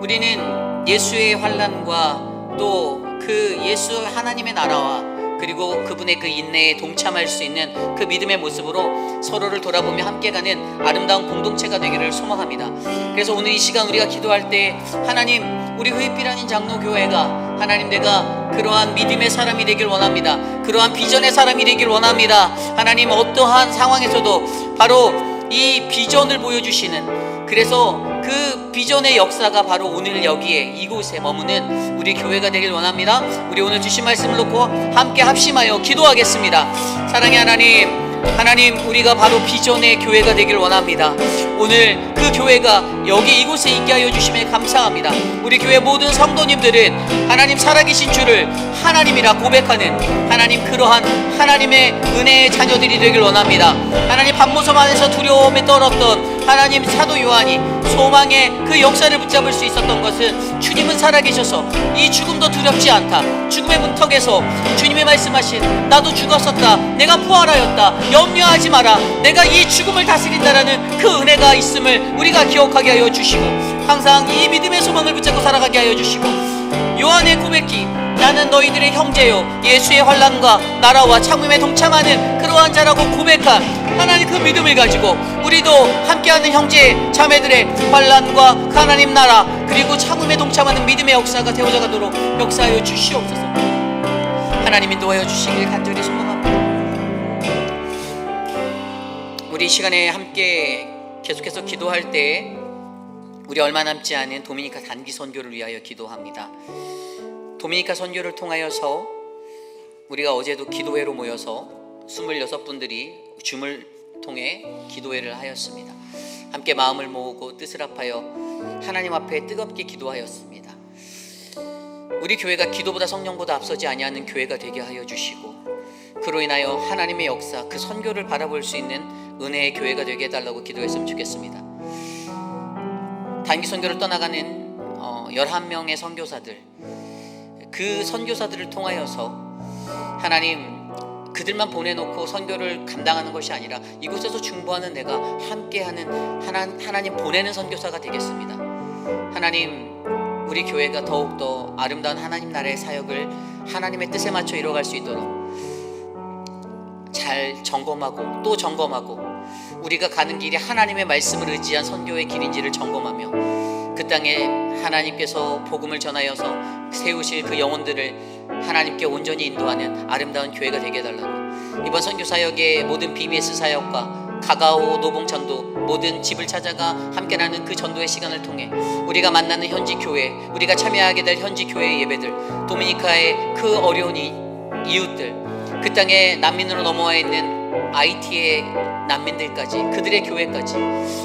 우리는 예수의 환난과 또 그 예수 하나님의 나라와 그리고 그분의 그 인내에 동참할 수 있는 그 믿음의 모습으로 서로를 돌아보며 함께 가는 아름다운 공동체가 되기를 소망합니다. 그래서 오늘 이 시간 우리가 기도할 때 하나님, 우리 회빛이라는 장로교회가 하나님, 내가 그러한 믿음의 사람이 되길 원합니다. 그러한 비전의 사람이 되길 원합니다. 하나님, 어떠한 상황에서도 바로 이 비전을 보여주시는, 그래서 그 비전의 역사가 바로 오늘 여기에 이곳에 머무는 우리 교회가 되길 원합니다. 우리 오늘 주신 말씀을 놓고 함께 합심하여 기도하겠습니다. 사랑의 하나님, 우리가 바로 비전의 교회가 되길 원합니다. 오늘 그 교회가 여기 이곳에 있게 하여 주심에 감사합니다. 우리 교회 모든 성도님들은 하나님 살아계신 주를 하나님이라 고백하는 하나님, 그러한 하나님의 은혜의 자녀들이 되길 원합니다. 하나님, 밤모섬 안에서 두려움에 떨었던 하나님 사도 요한이 소망의 그 역사를 붙잡을 수 있었던 것은 주님은 살아계셔서 이 죽음도 두렵지 않다, 죽음의 문턱에서 주님이 말씀하신 나도 죽었었다, 내가 부활하였다, 염려하지 마라, 내가 이 죽음을 다스린다라는 그 은혜가 있음을 우리가 기억하게 하여 주시고 항상 이 믿음의 소망을 붙잡고 살아가게 하여 주시고, 요한의 고백기 나는 너희들의 형제요 예수의 환난과 나라와 참음에 동참하는 그러한 자라고 고백한 하나님 그 믿음을 가지고 우리도 함께하는 형제 자매들의 환난과 하나님 나라 그리고 참음에 동참하는 믿음의 역사가 되어져 가도록 역사하여 주시옵소서. 하나님 인도하여 주시길 간절히 소망합니다. 우리 이 시간에 함께 계속해서 기도할 때 우리 얼마 남지 않은 도미니카 단기 선교를 위하여 기도합니다. 도미니카 선교를 통하여서 우리가 어제도 기도회로 모여서 26분들이 줌을 통해 기도회를 하였습니다. 함께 마음을 모으고 뜻을 합하여 하나님 앞에 뜨겁게 기도하였습니다. 우리 교회가 기도보다 성령보다 앞서지 아니하는 교회가 되게 하여 주시고, 그로 인하여 하나님의 역사, 그 선교를 바라볼 수 있는 은혜의 교회가 되게 해달라고 기도했으면 좋겠습니다. 단기 선교를 떠나가는 11명의 선교사들, 그 선교사들을 통하여서 하나님, 그들만 보내놓고 선교를 감당하는 것이 아니라 이곳에서 중보하는 내가 함께하는 하나님 보내는 선교사가 되겠습니다. 하나님, 우리 교회가 더욱더 아름다운 하나님 나라의 사역을 하나님의 뜻에 맞춰 이뤄갈 수 있도록 잘 점검하고 또 점검하고 우리가 가는 길이 하나님의 말씀을 의지한 선교의 길인지를 점검하며 그 땅에 하나님께서 복음을 전하여서 세우실 그 영혼들을 하나님께 온전히 인도하는 아름다운 교회가 되게 해달라고, 이번 선교 사역의 모든 BBS 사역과 가가오 노봉전도 모든 집을 찾아가 함께 나는 그 전도의 시간을 통해 우리가 만나는 현지 교회, 우리가 참여하게 될 현지 교회의 예배들, 도미니카의 그 어려운 이웃들, 그 땅에 난민으로 넘어와 있는 IT의 난민들까지, 그들의 교회까지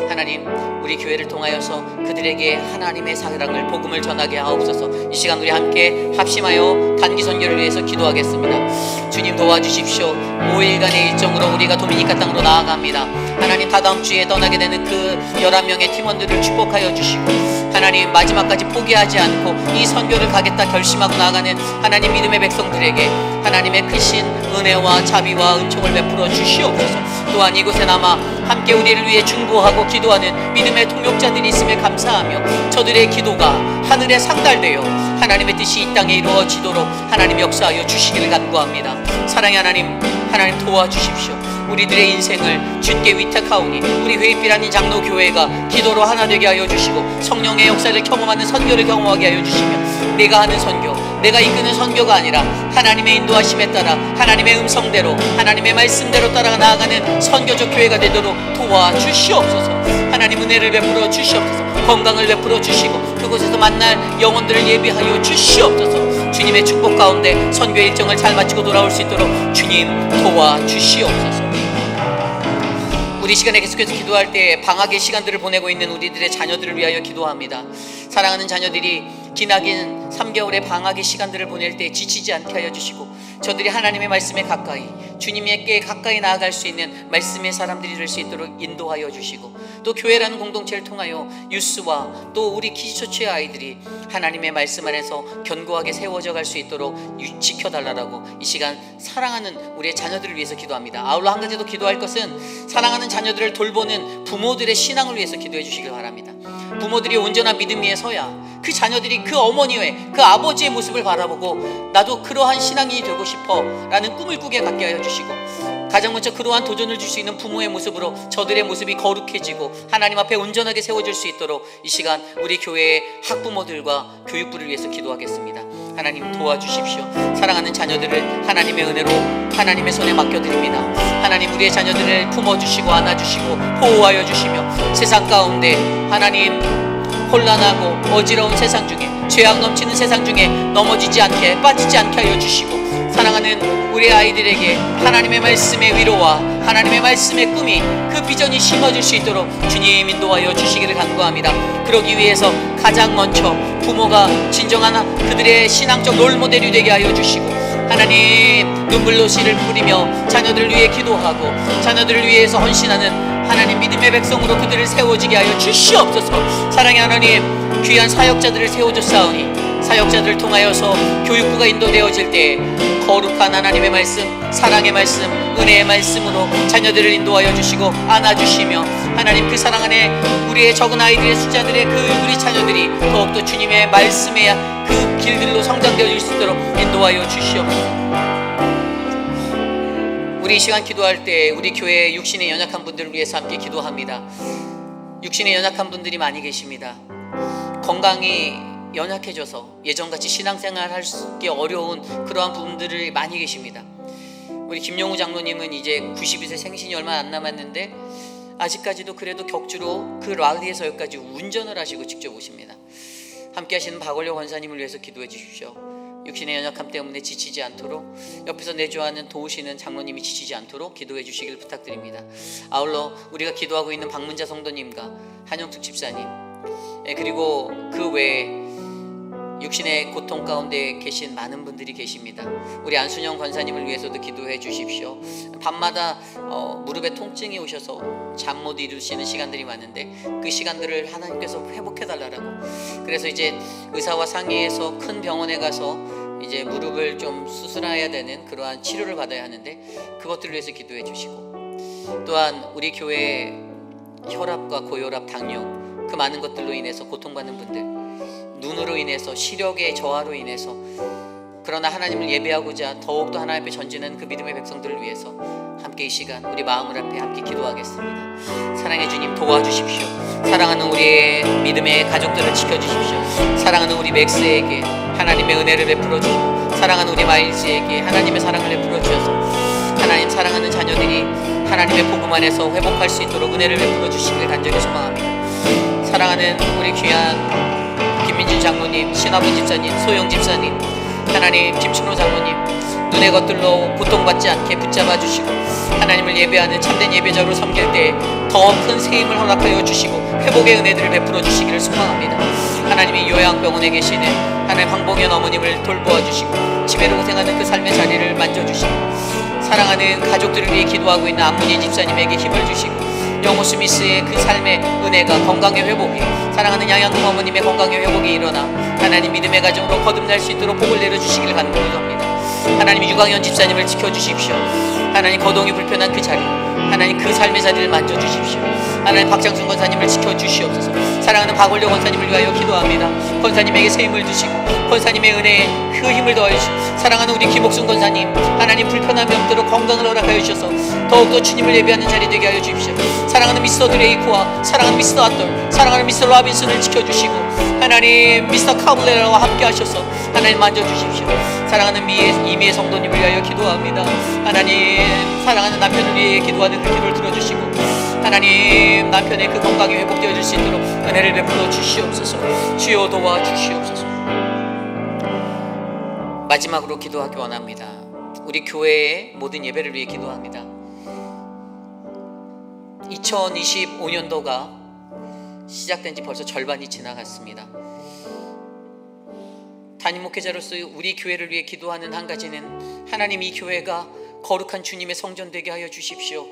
하나님 우리 교회를 통하여서 그들에게 하나님의 사랑을, 복음을 전하게 하옵소서. 이 시간 우리 함께 합심하여 단기 선교를 위해서 기도하겠습니다. 주님 도와주십시오. 5일간의 일정으로 우리가 도미니카 땅으로 나아갑니다. 하나님 다다음 주에 떠나게 되는 그 11명의 팀원들을 축복하여 주시고, 하나님 마지막까지 포기하지 않고 이 선교를 가겠다 결심하고 나아가는 하나님 믿음의 백성들에게 하나님의 크신 은혜와 자비와 은총을 베풀어 주시옵소서. 또한 이곳에 남아 함께 우리를 위해 중보하고 기도하는 믿음의 동역자들이 있음에 감사하며 저들의 기도가 하늘에 상달되어 하나님의 뜻이 이 땅에 이루어지도록 하나님 역사하여 주시기를 간구합니다. 사랑의 하나님, 하나님 도와주십시오. 우리들의 인생을 주께 위탁하오니 우리 회입비라는 장로교회가 기도로 하나 되게 하여 주시고 성령의 역사를 경험하는 선교를 경험하게 하여 주시며, 내가 하는 선교, 내가 이끄는 선교가 아니라 하나님의 인도하심에 따라 하나님의 음성대로 하나님의 말씀대로 따라 나아가는 선교적 교회가 되도록 도와주시옵소서. 하나님 은혜를 베풀어 주시옵소서. 건강을 베풀어 주시고 그곳에서 만날 영혼들을 예비하여 주시옵소서. 주님의 축복 가운데 선교 일정을 잘 마치고 돌아올 수 있도록 주님 도와주시옵소서. 우리 시간에 계속해서 기도할 때 방학의 시간들을 보내고 있는 우리들의 자녀들을 위하여 기도합니다. 사랑하는 자녀들이 기나긴 3개월의 방학의 시간들을 보낼 때 지치지 않게 하여 주시고, 저들이 하나님의 말씀에 가까이, 주님께 가까이 나아갈 수 있는 말씀의 사람들이 될 수 있도록 인도하여 주시고, 또 교회라는 공동체를 통하여 유스와 또 우리 키즈처치의 아이들이 하나님의 말씀 안에서 견고하게 세워져 갈 수 있도록 지켜달라고 이 시간 사랑하는 우리의 자녀들을 위해서 기도합니다. 아울러 한 가지 더 기도할 것은 사랑하는 자녀들을 돌보는 부모들의 신앙을 위해서 기도해 주시길 바랍니다. 부모들이 온전한 믿음 위에 서야 그 자녀들이 그 어머니의, 그 아버지의 모습을 바라보고 나도 그러한 신앙인이 되고 싶어 라는 꿈을 꾸게 갖게 하여 주시고, 가장 먼저 그러한 도전을 줄 수 있는 부모의 모습으로 저들의 모습이 거룩해지고 하나님 앞에 온전하게 세워질 수 있도록 이 시간 우리 교회의 학부모들과 교육부를 위해서 기도하겠습니다. 하나님 도와주십시오. 사랑하는 자녀들을 하나님의 은혜로 하나님의 손에 맡겨드립니다. 하나님 우리의 자녀들을 품어주시고 안아주시고 보호하여 주시며 세상 가운데 하나님 혼란하고 어지러운 세상 중에, 죄악 넘치는 세상 중에 넘어지지 않게, 빠지지 않게 하여 주시고, 사랑하는 우리 아이들에게 하나님의 말씀의 위로와 하나님의 말씀의 꿈이, 그 비전이 심어질 수 있도록 주님 인도하여 주시기를 간구합니다. 그러기 위해서 가장 먼저 부모가 진정한 그들의 신앙적 롤모델이 되게 하여 주시고, 하나님 눈물로 씨를 뿌리며 자녀들을 위해 기도하고 자녀들을 위해서 헌신하는 하나님 믿음의 백성으로 그들을 세워지게 하여 주시옵소서. 사랑의 하나님, 귀한 사역자들을 세워줬사오니 사역자들을 통하여서 교육부가 인도되어질 때 거룩한 하나님의 말씀, 사랑의 말씀, 은혜의 말씀으로 자녀들을 인도하여 주시고 안아주시며, 하나님 그 사랑 안에 우리의 적은 아이들의 숫자들의 그 우리 자녀들이 더욱더 주님의 말씀의 그 길들로 성장되어질 수 있도록 인도하여 주시옵소서. 우리 이 시간 기도할 때 우리 교회 육신에 연약한 분들을 위해서 함께 기도합니다. 육신에 연약한 분들이 많이 계십니다. 건강이 연약해져서 예전같이 신앙생활 하기 어려운 그러한 분들이 많이 계십니다. 우리 김용우 장로님은 이제 92세 생신이 얼마 안 남았는데 아직까지도 그래도 격주로 그 랄리에서 여기까지 운전을 하시고 직접 오십니다. 함께 하시는 박원려 권사님을 위해서 기도해 주십시오. 육신의 연약함 때문에 지치지 않도록, 옆에서 내조하는 도우시는 장로님이 지치지 않도록 기도해 주시길 부탁드립니다. 아울러 우리가 기도하고 있는 박문자 성도님과 한영숙 집사님, 그리고 그 외에 육신의 고통 가운데 계신 많은 분들이 계십니다. 우리 안순영 권사님을 위해서도 기도해 주십시오. 밤마다 무릎에 통증이 오셔서 잠 못 이루시는 시간들이 많은데 그 시간들을 하나님께서 회복해 달라고, 그래서 이제 의사와 상의해서 큰 병원에 가서 이제 무릎을 좀 수술해야 되는 그러한 치료를 받아야 하는데 그것들을 위해서 기도해 주시고, 또한 우리 교회에 혈압과 고혈압, 당뇨 그 많은 것들로 인해서 고통받는 분들, 눈으로 인해서 시력의 저하로 인해서 그러나 하나님을 예배하고자 더욱더 하나님 앞에 전진하는 그 믿음의 백성들을 위해서 함께 이 시간 우리 마음을 앞에 함께 기도하겠습니다. 사랑의 주님, 도와주십시오. 사랑하는 우리의 믿음의 가족들을 지켜주십시오. 사랑하는 우리 맥스에게 하나님의 은혜를 베풀어 주시고, 사랑하는 우리 마일즈에게 하나님의 사랑을 베풀어 주셔서 하나님, 사랑하는 자녀들이 하나님의 복음 안에서 회복할 수 있도록 은혜를 베풀어 주시길 간절히 소망합니다. 사랑하는 우리 귀한 김민준 장로님, 신화분 집사님, 소영 집사님, 하나님 김춘호 장로님, 눈의 것들로 고통받지 않게 붙잡아 주시고 하나님을 예배하는 참된 예배자로 섬길 때 더 큰 세임을 허락하여 주시고 회복의 은혜들을 베풀어 주시기를 소망합니다. 하나님이 요양병원에 계시는 하나님 황봉현 어머님을 돌보아 주시고 치매로 고생하는 그 삶의 자리를 만져주시고, 사랑하는 가족들을 위해 기도하고 있는 안문희 집사님에게 힘을 주시고, 영호 스미스의 그 삶의 은혜가 건강의 회복이, 사랑하는 양양금 어머님의 건강의 회복이 일어나 하나님 믿음의 가정으로 거듭날 수 있도록 복을 내려주시길 간구합니다. 하나님 유광현 집사님을 지켜주십시오. 하나님 거동이 불편한 그 자리, 하나님 그 삶의 자리를 만져주십시오. 하나님 박장순 권사님을 지켜주시옵소서. 사랑하는 박원려 권사님을 위하여 기도합니다. 권사님에게 새 힘을 주시고 권사님의 은혜에 그 힘을 더해주시고, 사랑하는 우리 김옥순 권사님, 하나님 불편함이 없도록 건강을 허락하여 주셔서 더욱더 주님을 예배하는 자리 되게 하여 주십시오. 사랑하는 미스터 드레이크와 사랑하는 미스터 아떨, 사랑하는 미스터 라빈슨을 지켜주시고 하나님 미스터 카블레라와 함께 하셔서 하나님 만져주십시오. 사랑하는 이미의 성도님을 위하여 기도합니다. 하나님, 사랑하는 남편을 위해 기도하는 그 기도를 들어주시고 하나님 남편의 그 건강이 회복되어질 수 있도록 은혜를 베풀어 주시옵소서. 주여 도와주시옵소서. 마지막으로 기도하기 원합니다. 우리 교회의 모든 예배를 위해 기도합니다. 2025년도가 시작된 지 벌써 절반이 지나갔습니다. 담임 목회자로서 우리 교회를 위해 기도하는 한 가지는 하나님, 이 교회가 거룩한 주님의 성전 되게 하여 주십시오.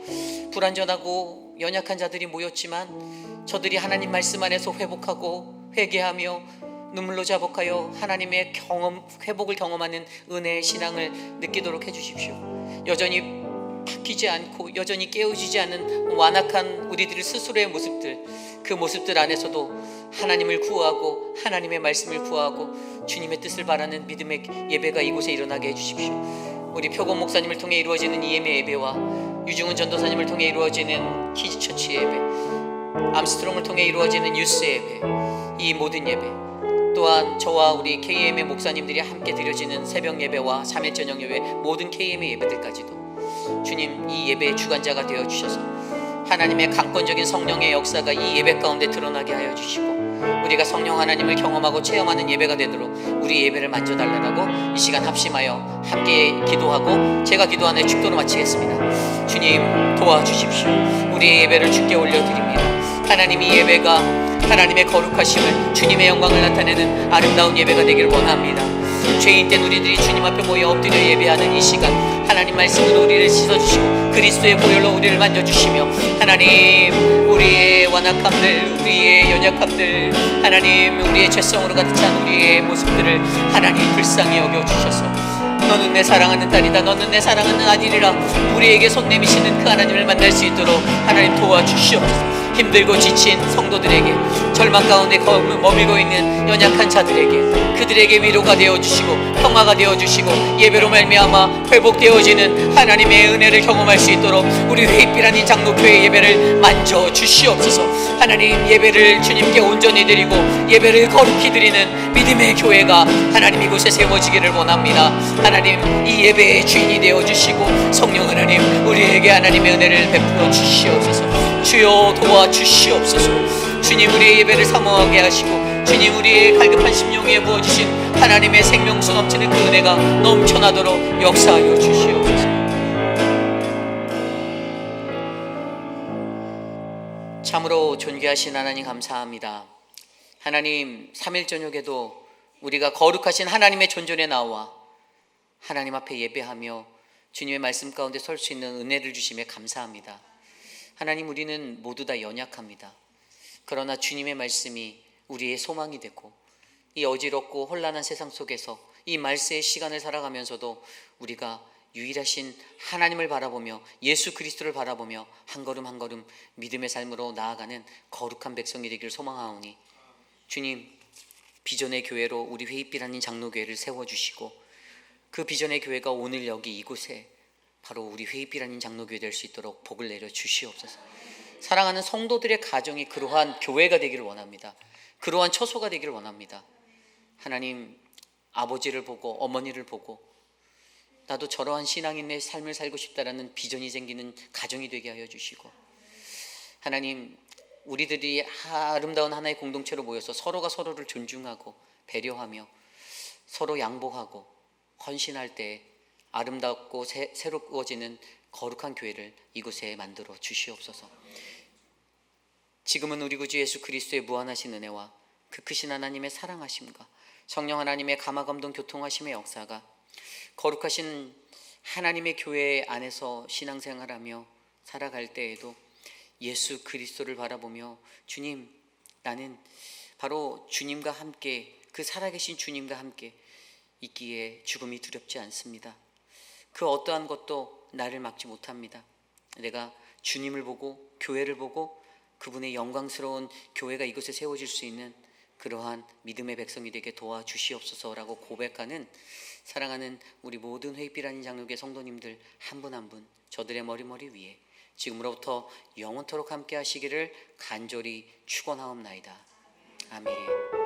불완전하고 연약한 자들이 모였지만 저들이 하나님 말씀 안에서 회복하고 회개하며 눈물로 자복하여 하나님의 회복을 경험하는 은혜의 신앙을 느끼도록 해주십시오. 여전히 바뀌지 않고 여전히 깨어지지 않은 완악한 우리들 스스로의 모습들, 그 모습들 안에서도 하나님을 구하고 하나님의 말씀을 구하고 주님의 뜻을 바라는 믿음의 예배가 이곳에 일어나게 해주십시오. 우리 표건 목사님을 통해 이루어지는 EM의 예배와 유중훈 전도사님을 통해 이루어지는 키즈처치 예배, 암스트롱을 통해 이루어지는 유스 예배, 이 모든 예배, 또한 저와 우리 KM의 목사님들이 함께 드려지는 새벽 예배와 3일 저녁 예배, 모든 KM의 예배들까지도 주님, 이 예배의 주관자가 되어주셔서 하나님의 강권적인 성령의 역사가 이 예배 가운데 드러나게 하여 주시고 우리가 성령 하나님을 경험하고 체험하는 예배가 되도록 우리 예배를 만져달라고 이 시간 합심하여 함께 기도하고 제가 기도하는 축도로 마치겠습니다. 주님 도와주십시오. 우리의 예배를 주께 올려드립니다. 하나님, 이 예배가 하나님의 거룩하심을, 주님의 영광을 나타내는 아름다운 예배가 되길 원합니다. 죄인된 우리들이 주님 앞에 모여 엎드려 예배하는 이 시간, 하나님 말씀으로 우리를 씻어주시고 그리스도의 보혈로 우리를 만져주시며 하나님, 우리의 완악함들, 우리의 연약함들, 하나님 우리의 죄성으로 가득 찬 우리의 모습들을 하나님 불쌍히 여겨주셔서 너는 내 사랑하는 딸이다, 너는 내 사랑하는 아들이라 우리에게 손 내미시는 그 하나님을 만날 수 있도록 하나님 도와주시옵소서. 힘들고 지친 성도들에게, 절망 가운데 머물고 있는 연약한 자들에게, 그들에게 위로가 되어주시고 평화가 되어주시고 예배로 말미암아 회복되어지는 하나님의 은혜를 경험할 수 있도록 우리 회입비라는 이 장로교회 예배를 만져주시옵소서. 하나님, 예배를 주님께 온전히 드리고 예배를 거룩히 드리는 믿음의 교회가 하나님 이곳에 세워지기를 원합니다. 하나님, 이 예배의 주인이 되어주시고 성령 하나님, 우리에게 하나님의 은혜를 베풀어 주시옵소서. 주여 도와주시옵소서. 주님, 우리의 예배를 사모하게 하시고 주님, 우리의 갈급한 심령 위에 부어주신 하나님의 생명수 넘치는 그 은혜가 넘쳐나도록 역사하여 주시옵소서. 참으로 존귀하신 하나님 감사합니다. 하나님, 3일 저녁에도 우리가 거룩하신 하나님의 존전에 나와 하나님 앞에 예배하며 주님의 말씀 가운데 설 수 있는 은혜를 주심에 감사합니다. 하나님, 우리는 모두 다 연약합니다. 그러나 주님의 말씀이 우리의 소망이 되고 이 어지럽고 혼란한 세상 속에서 이 말세의 시간을 살아가면서도 우리가 유일하신 하나님을 바라보며 예수 그리스도를 바라보며 한 걸음 한 걸음 믿음의 삶으로 나아가는 거룩한 백성이 되기를 소망하오니 주님, 비전의 교회로 우리 회입비라는 장로교회를 세워주시고 그 비전의 교회가 오늘 여기 이곳에 바로 우리 회의빛 아닌 장로교회 될 수 있도록 복을 내려 주시옵소서. 사랑하는 성도들의 가정이 그러한 교회가 되기를 원합니다. 그러한 처소가 되기를 원합니다. 하나님, 아버지를 보고 어머니를 보고 나도 저러한 신앙인의 삶을 살고 싶다라는 비전이 생기는 가정이 되게 하여 주시고, 하나님, 우리들이 아름다운 하나의 공동체로 모여서 서로가 서로를 존중하고 배려하며 서로 양보하고 헌신할 때 아름답고 새로워지는 거룩한 교회를 이곳에 만들어 주시옵소서. 지금은 우리 구주 예수 그리스도의 무한하신 은혜와 그 크신 하나님의 사랑하심과 성령 하나님의 감화감동 교통하심의 역사가 거룩하신 하나님의 교회 안에서 신앙생활하며 살아갈 때에도 예수 그리스도를 바라보며, 주님, 나는 바로 주님과 함께, 그 살아계신 주님과 함께 있기에 죽음이 두렵지 않습니다. 그 어떠한 것도 나를 막지 못합니다. 내가 주님을 보고 교회를 보고 그분의 영광스러운 교회가 이곳에 세워질 수 있는 그러한 믿음의 백성이 되게 도와주시옵소서라고 고백하는 사랑하는 우리 모든 회의빛 아닌 장로교회 성도님들 한 분 한 분 저들의 머리 위에 지금으로부터 영원토록 함께 하시기를 간절히 축원하옵나이다. 아멘.